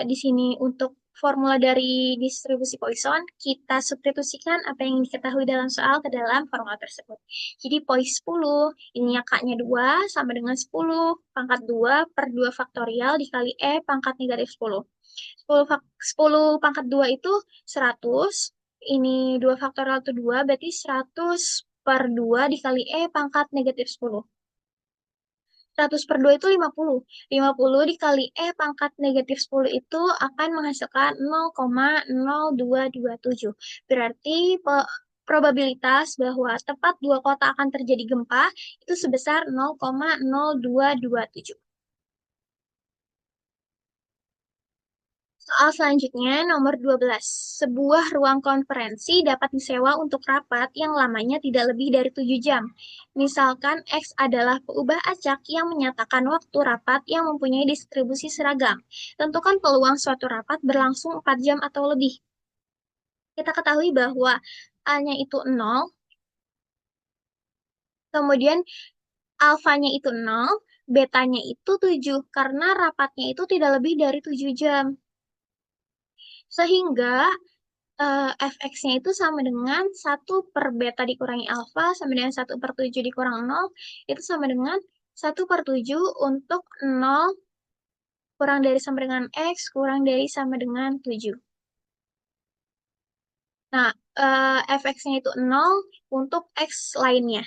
di sini untuk formula dari distribusi Poisson, kita substitusikan apa yang diketahui dalam soal ke dalam formula tersebut. Jadi Pois 10, ininya K-nya 2, sama dengan 10 pangkat 2 per 2 faktorial dikali E pangkat negatif 10. 10 pangkat 2 itu 100, ini 2 faktorial itu 2, berarti 100 per 2 dikali E pangkat negatif 10. 100 per 2 itu 50. 50 dikali E pangkat negatif 10 itu akan menghasilkan 0,0227. Berarti probabilitas bahwa tepat 2 kota akan terjadi gempa itu sebesar 0,0227. Soal selanjutnya, nomor 12. Sebuah ruang konferensi dapat disewa untuk rapat yang lamanya tidak lebih dari 7 jam. Misalkan X adalah peubah acak yang menyatakan waktu rapat yang mempunyai distribusi seragam. Tentukan peluang suatu rapat berlangsung 4 jam atau lebih. Kita ketahui bahwa A-nya itu 0, kemudian alfanya itu 0, betanya itu 7, karena rapatnya itu tidak lebih dari 7 jam. Sehingga fx-nya itu sama dengan 1/beta dikurangi alfa sama dengan 1/7 dikurang 0, itu sama dengan 1/7 untuk 0 kurang dari sama dengan x kurang dari sama dengan 7. Nah, fx-nya itu 0 untuk x lainnya.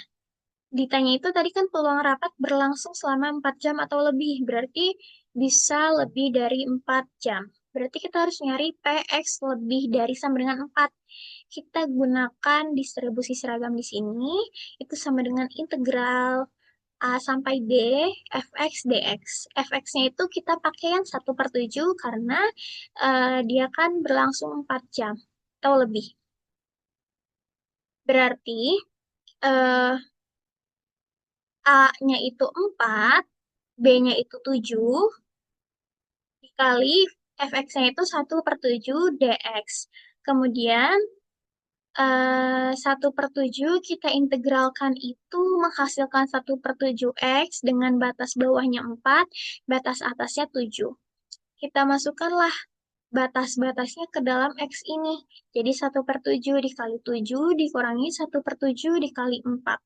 Ditanya itu tadi kan peluang rapat berlangsung selama 4 jam atau lebih, berarti bisa lebih dari 4 jam. Berarti kita harus nyari PX lebih dari sama dengan 4. Kita gunakan distribusi seragam di sini, itu sama dengan integral A sampai B, fx dx. Fx-nya itu kita pakai yang 1/7 karena dia kan berlangsung 4 jam atau lebih. Berarti eh, A-nya itu 4, B-nya itu 7, dikali fx-nya itu 1/7 dx. Kemudian 1/7 kita integralkan itu menghasilkan 1/7 x dengan batas bawahnya 4, batas atasnya 7. Kita masukkanlah batas-batasnya ke dalam x ini. Jadi 1/7 dikali 7 dikurangi 1/7 dikali 4.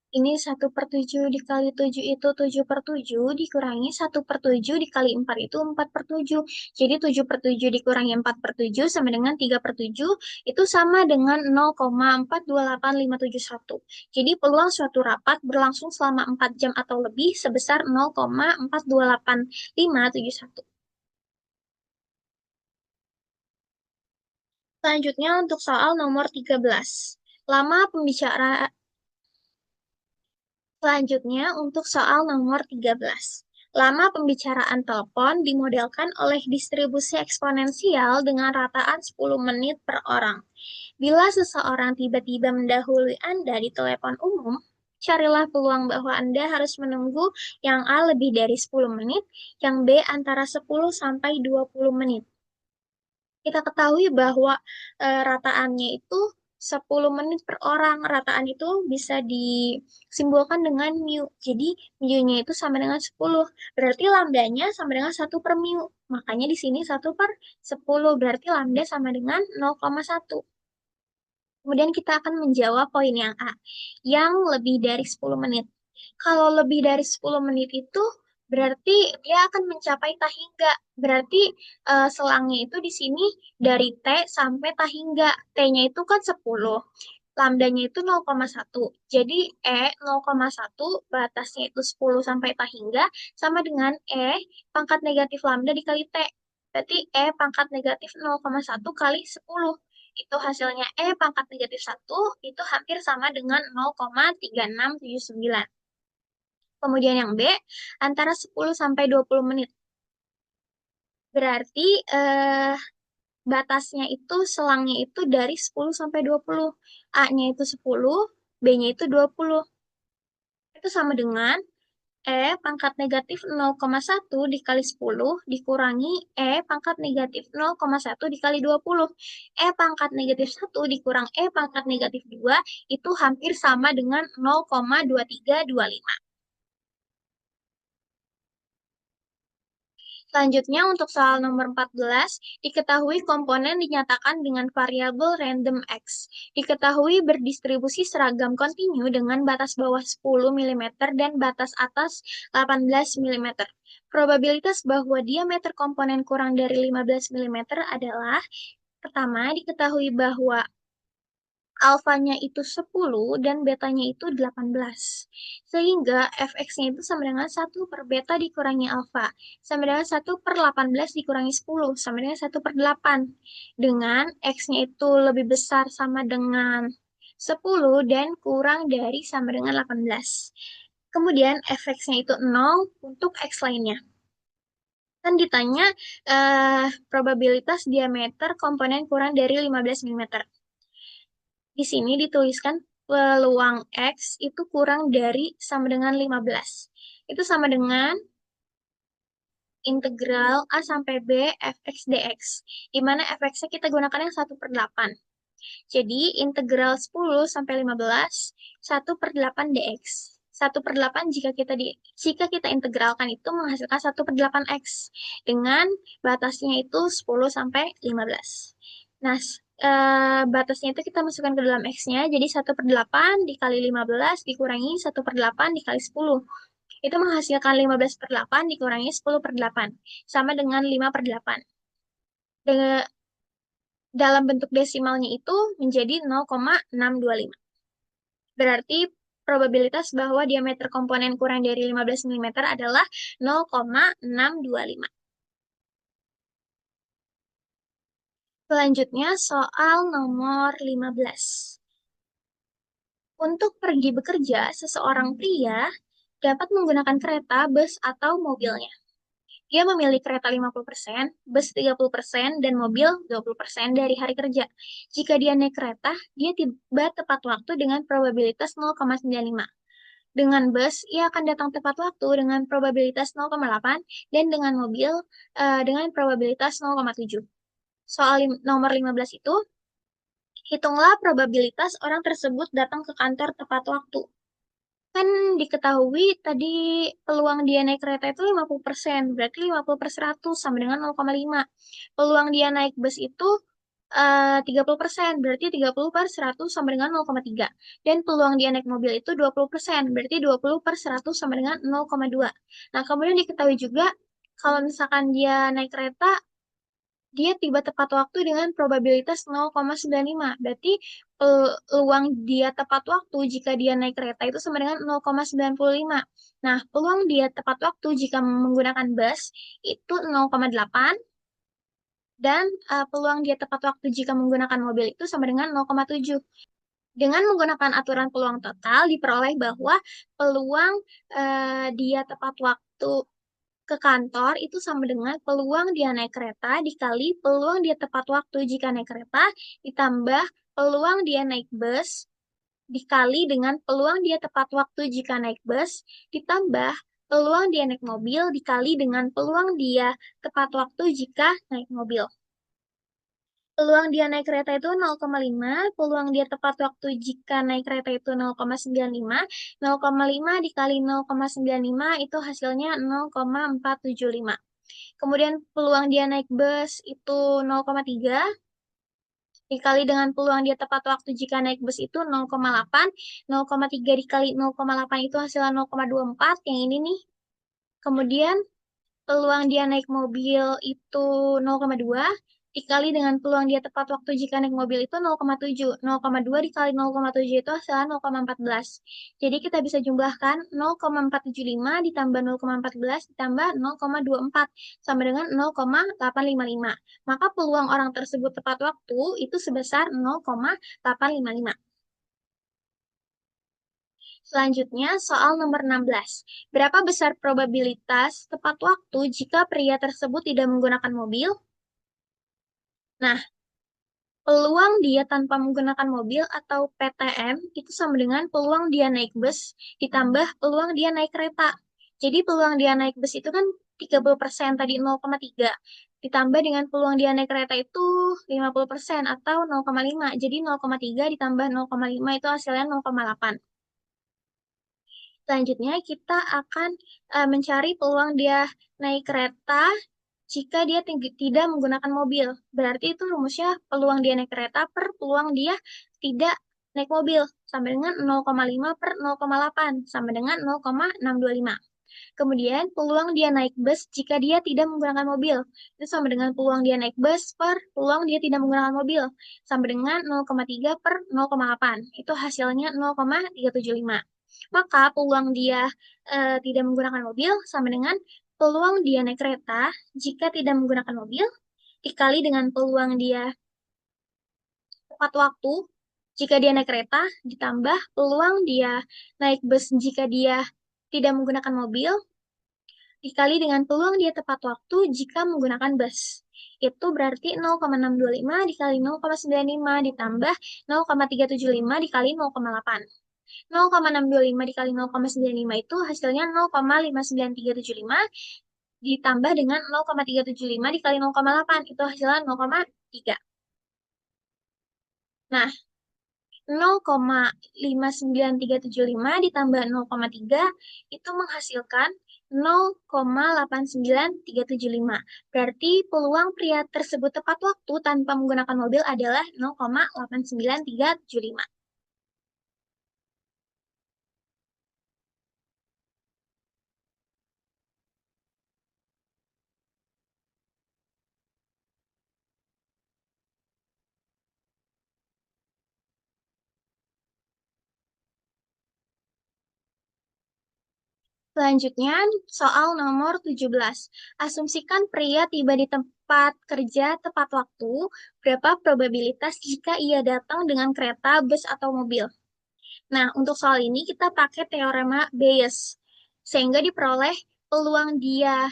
Ini 1/7 dikali 7 itu 7/7 dikurangi 1/7 dikali 4 itu 4/7. Jadi 7/7 dikurangi 4/7 sama dengan 3/7 itu sama dengan 0,428571. Jadi peluang suatu rapat berlangsung selama 4 jam atau lebih sebesar 0,428571. Selanjutnya untuk soal nomor 13. Lama pembicaraan Selanjutnya, untuk soal nomor 13. Lama pembicaraan telepon dimodelkan oleh distribusi eksponensial dengan rataan 10 menit per orang. Bila seseorang tiba-tiba mendahului Anda di telepon umum, carilah peluang bahwa Anda harus menunggu yang A lebih dari 10 menit, yang B antara 10 sampai 20 menit. Kita ketahui bahwa rataannya itu 10 menit per orang. Rataan itu bisa disimbolkan dengan mu. Jadi, mu-nya itu sama dengan 10. Berarti lambdanya sama dengan 1/mu. Makanya di sini 1/10. Berarti lambda sama dengan 0,1. Kemudian kita akan menjawab poin yang A, yang lebih dari 10 menit. Kalau lebih dari 10 menit itu berarti dia akan mencapai tahingga. Berarti selangnya itu di sini dari T sampai tahingga. T-nya itu kan 10, lambdanya itu 0,1. Jadi E 0,1 batasnya itu 10 sampai tahingga sama dengan E pangkat negatif lambda dikali T. Berarti E pangkat negatif 0,1 kali 10. Itu hasilnya E pangkat negatif 1 itu hampir sama dengan 0,3679. Kemudian yang B, antara 10 sampai 20 menit. Berarti batasnya itu, selangnya itu dari 10 sampai 20. A-nya itu 10, B-nya itu 20. Itu sama dengan E pangkat negatif 0,1 dikali 10 dikurangi E pangkat negatif 0,1 dikali 20. E pangkat negatif 1 dikurang E pangkat negatif 2 itu hampir sama dengan 0,2325. Selanjutnya untuk soal nomor 14, diketahui komponen dinyatakan dengan variabel random X. Diketahui berdistribusi seragam kontinu dengan batas bawah 10 mm dan batas atas 18 mm. Probabilitas bahwa diameter komponen kurang dari 15 mm adalah: pertama, diketahui bahwa alfanya itu 10 dan betanya itu 18. Sehingga fx-nya itu sama dengan 1/beta dikurangi alfa. Sama dengan 1/18 dikurangi 10. Sama dengan 1/8. Dengan x-nya itu lebih besar sama dengan 10 dan kurang dari sama dengan 18. Kemudian fx-nya itu 0 untuk x lainnya. Kan ditanya probabilitas diameter komponen kurang dari 15 mm. Di sini dituliskan peluang X itu kurang dari sama dengan 15. Itu sama dengan integral A sampai B fx dx. Di mana fx-nya kita gunakan yang 1/8. Jadi integral 10 sampai 15, 1/8 dx. 1/8 jika kita integralkan itu menghasilkan 1/8x dengan batasnya itu 10 sampai 15. Nah, batasnya itu kita masukkan ke dalam x-nya, jadi 1/8 dikali 15 dikurangi 1/8 dikali 10. Itu menghasilkan 15/8 dikurangi 10/8, sama dengan 5/8. Dalam bentuk desimalnya itu menjadi 0,625. Berarti probabilitas bahwa diameter komponen kurang dari 15 mm adalah 0,625. Selanjutnya soal nomor 15. Untuk pergi bekerja, seseorang pria dapat menggunakan kereta, bus, atau mobilnya. Dia memilih kereta 50%, bus 30%, dan mobil 20% dari hari kerja. Jika dia naik kereta, dia tiba tepat waktu dengan probabilitas 0,95. Dengan bus, ia akan datang tepat waktu dengan probabilitas 0,8, dan dengan mobil dengan probabilitas 0,7. Soal nomor 15 itu, hitunglah probabilitas orang tersebut datang ke kantor tepat waktu. Kan diketahui tadi peluang dia naik kereta itu 50%, berarti 50/100 sama dengan 0,5. Peluang dia naik bus itu 30%, berarti 30/100 sama dengan 0,3. Dan peluang dia naik mobil itu 20%, berarti 20/100 sama dengan 0,2. Nah, kemudian diketahui juga kalau misalkan dia naik kereta, dia tiba tepat waktu dengan probabilitas 0,95. Berarti peluang dia tepat waktu jika dia naik kereta itu sama dengan 0,95. Nah, peluang dia tepat waktu jika menggunakan bus itu 0,8 dan peluang dia tepat waktu jika menggunakan mobil itu sama dengan 0,7. Dengan menggunakan aturan peluang total diperoleh bahwa peluang dia tepat waktu ke kantor itu sama dengan peluang dia naik kereta dikali peluang dia tepat waktu jika naik kereta ditambah peluang dia naik bus dikali dengan peluang dia tepat waktu jika naik bus ditambah peluang dia naik mobil dikali dengan peluang dia tepat waktu jika naik mobil. Peluang dia naik kereta itu 0,5, peluang dia tepat waktu jika naik kereta itu 0,95, 0,5 dikali 0,95 itu hasilnya 0,475. Kemudian peluang dia naik bus itu 0,3, dikali dengan peluang dia tepat waktu jika naik bus itu 0,8, 0,3 dikali 0,8 itu hasilnya 0,24, yang ini nih. Kemudian peluang dia naik mobil itu 0,2, dikali dengan peluang dia tepat waktu jika naik mobil itu 0,7. 0,2 dikali 0,7 itu hasilnya 0,14. Jadi kita bisa jumlahkan 0,475 ditambah 0,14 ditambah 0,24 sama dengan 0,855. Maka peluang orang tersebut tepat waktu itu sebesar 0,855. Selanjutnya, soal nomor 16. Berapa besar probabilitas tepat waktu jika pria tersebut tidak menggunakan mobil? Nah, peluang dia tanpa menggunakan mobil atau PTM itu sama dengan peluang dia naik bus ditambah peluang dia naik kereta. Jadi peluang dia naik bus itu kan 30% tadi 0,3. Ditambah dengan peluang dia naik kereta itu 50% atau 0,5. Jadi 0,3 ditambah 0,5 itu hasilnya 0,8. Selanjutnya kita akan mencari peluang dia naik kereta jika dia tidak menggunakan mobil. Berarti itu rumusnya peluang dia naik kereta per peluang dia tidak naik mobil. Sama dengan 0,5 per 0,8. Sama dengan 0,625. Kemudian peluang dia naik bus jika dia tidak menggunakan mobil. Itu sama dengan peluang dia naik bus per peluang dia tidak menggunakan mobil. Sama dengan 0,3 per 0,8. Itu hasilnya 0,375. Maka peluang dia tidak menggunakan mobil sama dengan peluang dia naik kereta jika tidak menggunakan mobil dikali dengan peluang dia tepat waktu jika dia naik kereta ditambah peluang dia naik bus jika dia tidak menggunakan mobil dikali dengan peluang dia tepat waktu jika menggunakan bus. Itu berarti 0,625 dikali 0,95 ditambah 0,375 dikali 0,8. 0,625 dikali 0,95 itu hasilnya 0,59375 ditambah dengan 0,375 dikali 0,8 itu hasilnya 0,3. Nah, 0,59375 ditambah 0,3 itu menghasilkan 0,89375. Berarti peluang pria tersebut tepat waktu tanpa menggunakan mobil adalah 0,89375. Selanjutnya, soal nomor 17. Asumsikan pria tiba di tempat kerja tepat waktu. Berapa probabilitas jika ia datang dengan kereta, bus, atau mobil? Nah, untuk soal ini kita pakai teorema Bayes. Sehingga diperoleh peluang dia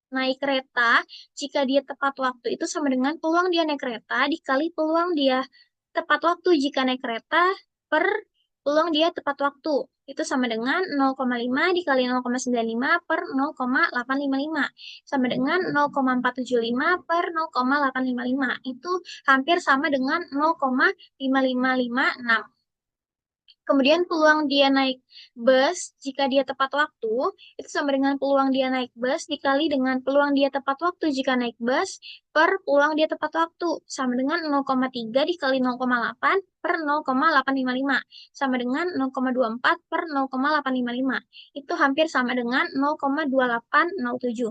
naik kereta jika dia tepat waktu itu sama dengan peluang dia naik kereta dikali peluang dia tepat waktu jika naik kereta per peluang dia tepat waktu. Itu sama dengan 0,5 dikali 0,95 per 0,855. Sama dengan 0,475 per 0,855. Itu hampir sama dengan 0,5556. Kemudian peluang dia naik bus jika dia tepat waktu itu sama dengan peluang dia naik bus dikali dengan peluang dia tepat waktu jika naik bus per peluang dia tepat waktu sama dengan 0,3 dikali 0,8 per 0,855 sama dengan 0,24 per 0,855. Itu hampir sama dengan 0,2807.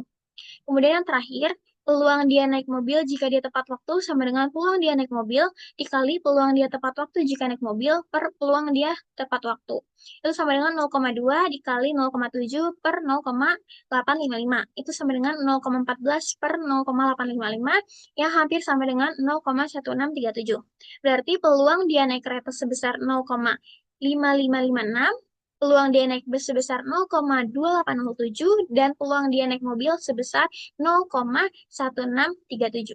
Kemudian yang terakhir, peluang dia naik mobil jika dia tepat waktu sama dengan peluang dia naik mobil dikali peluang dia tepat waktu jika naik mobil per peluang dia tepat waktu. Itu sama dengan 0,2 dikali 0,7 per 0,855. Itu sama dengan 0,14 per 0,855 yang hampir sama dengan 0,1637. Berarti peluang dia naik kereta sebesar 0,5556, peluang dia naik bus sebesar 0,2807, dan peluang dia naik mobil sebesar 0,1637.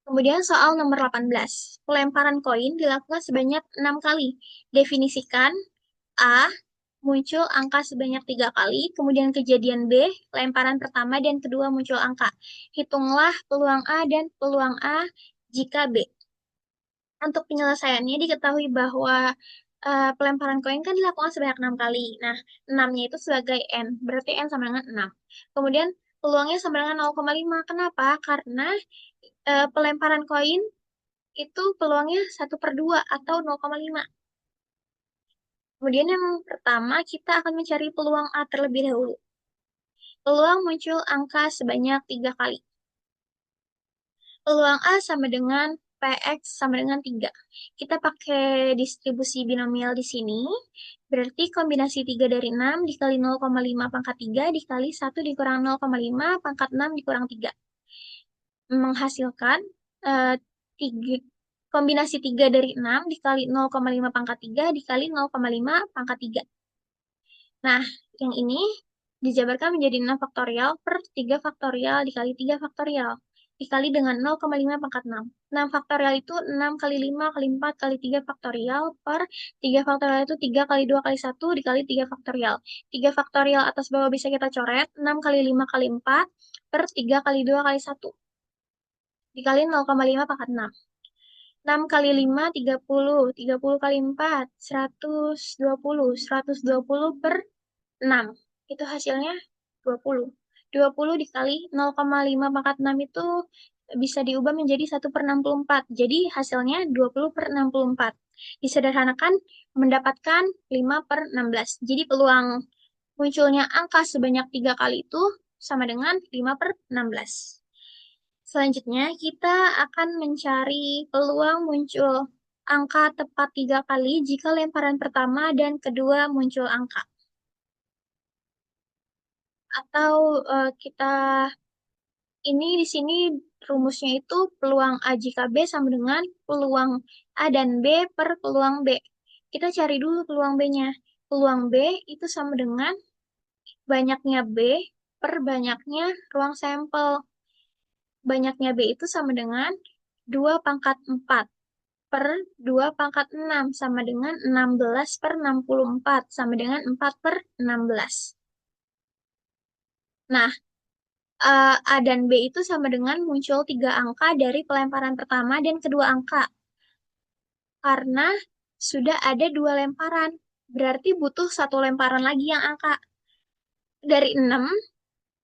Kemudian soal nomor 18. Pelemparan koin dilakukan sebanyak 6 kali. Definisikan A. Muncul angka sebanyak 3 kali. Kemudian kejadian B. Lemparan pertama dan kedua muncul angka. Hitunglah peluang A dan peluang A jika B. Untuk penyelesaiannya diketahui bahwa pelemparan koin kan dilakukan sebanyak 6 kali. Nah, 6-nya itu sebagai N, berarti N sama dengan 6. Kemudian peluangnya sama dengan 0,5. Kenapa? Karena pelemparan koin itu peluangnya 1/2 atau 0,5. Kemudian yang pertama, kita akan mencari peluang A terlebih dahulu. Peluang muncul angka sebanyak 3 kali. Peluang A sama dengan PX sama dengan 3. Kita pakai distribusi binomial di sini. Berarti kombinasi 3 dari 6 dikali 0,5 pangkat 3 dikali 1 dikurang 0,5 pangkat 6 dikurang 3. Menghasilkan eh, 3, kombinasi 3 dari 6 dikali 0,5 pangkat 3 dikali 0,5 pangkat 3. Nah, yang ini dijabarkan menjadi 6 faktorial per 3 faktorial dikali 3 faktorial. Dikali dengan 0,5 pangkat 6. 6 faktorial itu 6 kali 5 kali 4 kali 3 faktorial per 3 faktorial itu 3 kali 2 kali 1 dikali 3 faktorial. 3 faktorial atas bawah bisa kita coret. 6 kali 5 kali 4 per 3 kali 2 kali 1. Dikali 0,5 pangkat 6. 6 kali 5, 30. 30 kali 4, 120. 120 per 6. Itu hasilnya 20. 20 dikali 0,5 pangkat 6 itu bisa diubah menjadi 1/64. Jadi hasilnya 20/64. Disederhanakan mendapatkan 5/16. Jadi peluang munculnya angka sebanyak 3 kali itu sama dengan 5/16. Selanjutnya kita akan mencari peluang muncul angka tepat 3 kali jika lemparan pertama dan kedua muncul angka. Atau kita ini di sini rumusnya itu peluang A jika B sama dengan peluang A dan B per peluang B. Kita cari dulu peluang B-nya. Peluang B itu sama dengan banyaknya B per banyaknya ruang sampel. Banyaknya B itu sama dengan 2 pangkat 4 per 2 pangkat 6 sama dengan 16/64 sama dengan 4/16. Nah, A dan B itu sama dengan muncul 3 angka dari pelemparan pertama dan kedua angka. Karena sudah ada 2 lemparan. Berarti butuh 1 lemparan lagi yang angka. Dari 6,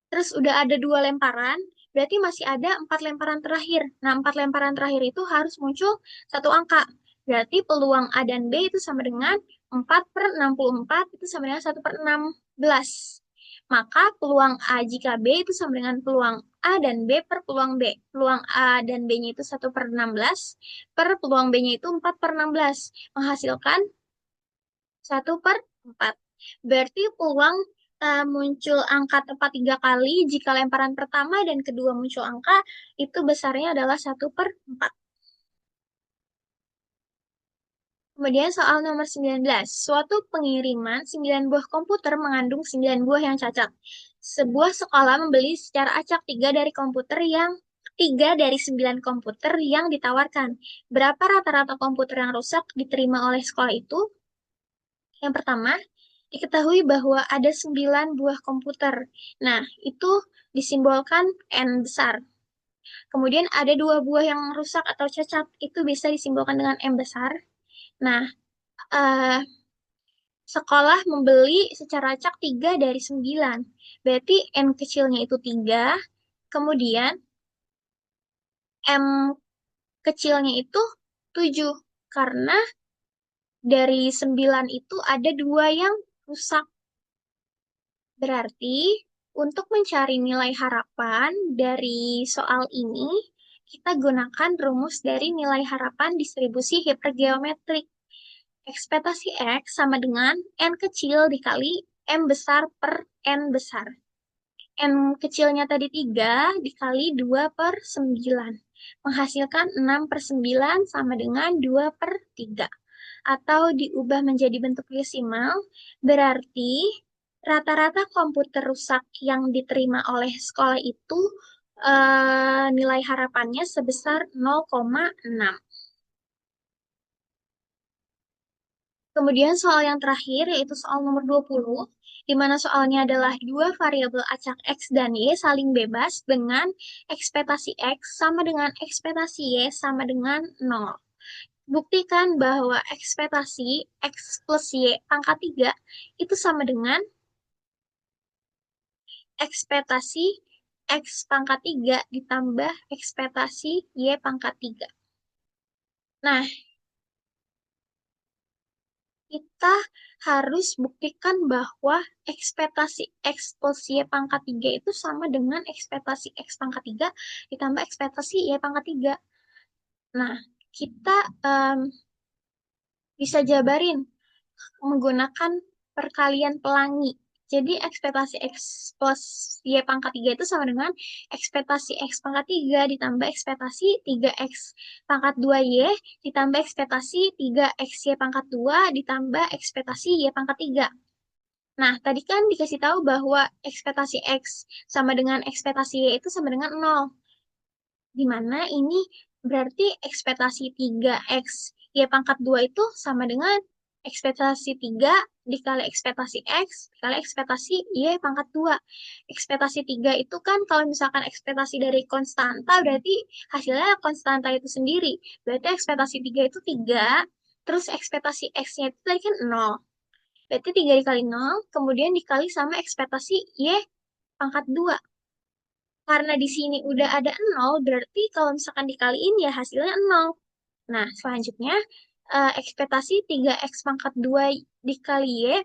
terus udah ada 2 lemparan, berarti masih ada 4 lemparan terakhir. Nah, 4 lemparan terakhir itu harus muncul 1 angka. Berarti peluang A dan B itu sama dengan 4/64, itu sama dengan 1/16. Maka peluang A jika B itu sama dengan peluang A dan B per peluang B. Peluang A dan B-nya itu 1/16, per peluang B-nya itu 4/16. Menghasilkan 1/4. Berarti peluang muncul angka tepat 3 kali jika lemparan pertama dan kedua muncul angka itu besarnya adalah 1/4. Kemudian soal nomor 19. Suatu pengiriman 9 buah komputer mengandung 9 buah yang cacat. Sebuah sekolah membeli secara acak 3 dari 9 komputer yang ditawarkan. Berapa rata-rata komputer yang rusak diterima oleh sekolah itu? Yang pertama, diketahui bahwa ada 9 buah komputer. Nah, itu disimbolkan N besar. Kemudian ada 2 buah yang rusak atau cacat, itu bisa disimbolkan dengan M besar. Nah, eh, sekolah membeli secara acak 3 dari 9. Berarti N kecilnya itu 3, kemudian M kecilnya itu 7. Karena dari 9 itu ada 2 yang rusak. Berarti, untuk mencari nilai harapan dari soal ini, kita gunakan rumus dari nilai harapan distribusi hipergeometrik. Ekspektasi X sama dengan N kecil dikali M besar per N besar. N kecilnya tadi 3 dikali 2/9. Menghasilkan 6/9 sama dengan 2/3. Atau diubah menjadi bentuk desimal, berarti rata-rata komputer rusak yang diterima oleh sekolah itu nilai harapannya sebesar 0,6. Kemudian soal yang terakhir yaitu soal nomor 20, di mana soalnya adalah dua variabel acak X dan Y saling bebas dengan ekspektasi X sama dengan ekspektasi Y sama dengan 0. Buktikan bahwa ekspektasi X plus Y pangkat 3 itu sama dengan ekspektasi X pangkat 3 ditambah ekspektasi Y pangkat 3. Nah, kita harus buktikan bahwa ekspektasi X plus Y pangkat 3 itu sama dengan ekspektasi X pangkat 3 ditambah ekspektasi Y pangkat 3. Nah, kita bisa jabarin menggunakan perkalian pelangi. Jadi ekspektasi X plus Y pangkat 3 itu sama dengan ekspektasi X pangkat 3 ditambah ekspektasi 3X pangkat 2Y ditambah ekspektasi 3XY pangkat 2 ditambah ekspektasi Y pangkat 3. Nah, tadi kan dikasih tahu bahwa ekspektasi X sama dengan ekspektasi Y itu sama dengan 0. Di mana ini berarti ekspektasi 3X Y pangkat 2 itu sama dengan ekspektasi 3 dikali ekspektasi X dikali ekspektasi Y pangkat 2. Ekspektasi 3 itu kan kalau misalkan ekspektasi dari konstanta berarti hasilnya konstanta itu sendiri. Berarti ekspektasi 3 itu 3, terus ekspektasi X-nya itu tadi kan 0. Berarti 3 dikali 0, kemudian dikali sama ekspektasi Y pangkat 2. Karena di sini udah ada 0, berarti kalau misalkan dikaliin ya hasilnya 0. Nah, selanjutnya ekspektasi 3X pangkat 2 dikali Y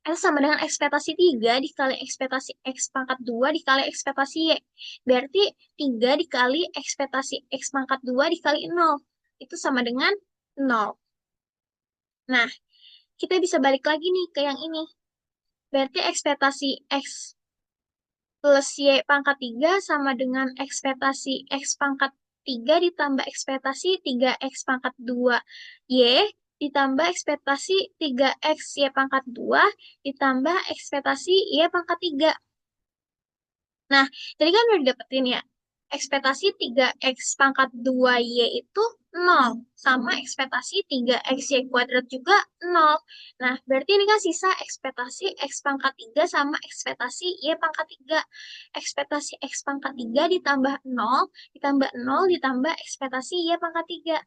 itu sama dengan ekspektasi 3 dikali ekspektasi X pangkat 2 dikali ekspektasi Y. Berarti 3 dikali ekspektasi X pangkat 2 dikali 0. Itu sama dengan 0. Nah, kita bisa balik lagi nih ke yang ini. Berarti ekspektasi X plus Y pangkat 3 sama dengan ekspektasi X pangkat 3 ditambah ekspektasi 3X pangkat 2 Y ditambah ekspektasi 3X Y pangkat 2 ditambah ekspektasi Y pangkat 3. Nah, tadi kan udah didapetin ya. ekspektasi 3x pangkat 2y itu 0, sama ekspektasi 3xy kuadrat juga 0. Nah, berarti ini kan sisa ekspektasi x pangkat 3 sama ekspektasi y pangkat 3. Ekspektasi x pangkat 3 ditambah 0 ditambah ekspektasi y pangkat 3.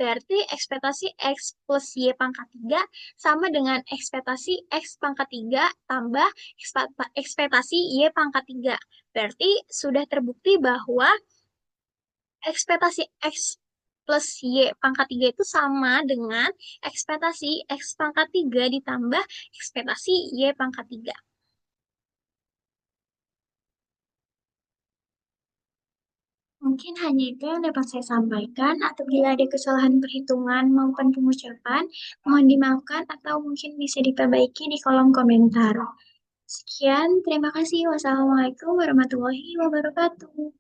Berarti ekspektasi X plus Y pangkat 3 sama dengan ekspektasi X pangkat 3 tambah ekspektasi Y pangkat 3. Berarti sudah terbukti bahwa ekspektasi X plus Y pangkat 3 itu sama dengan ekspektasi X pangkat 3 ditambah ekspektasi Y pangkat 3. Mungkin hanya itu yang dapat saya sampaikan, atau bila ada kesalahan perhitungan maupun pengucapan, mohon dimaafkan atau mungkin bisa diperbaiki di kolom komentar. Sekian, terima kasih. Wassalamualaikum warahmatullahi wabarakatuh.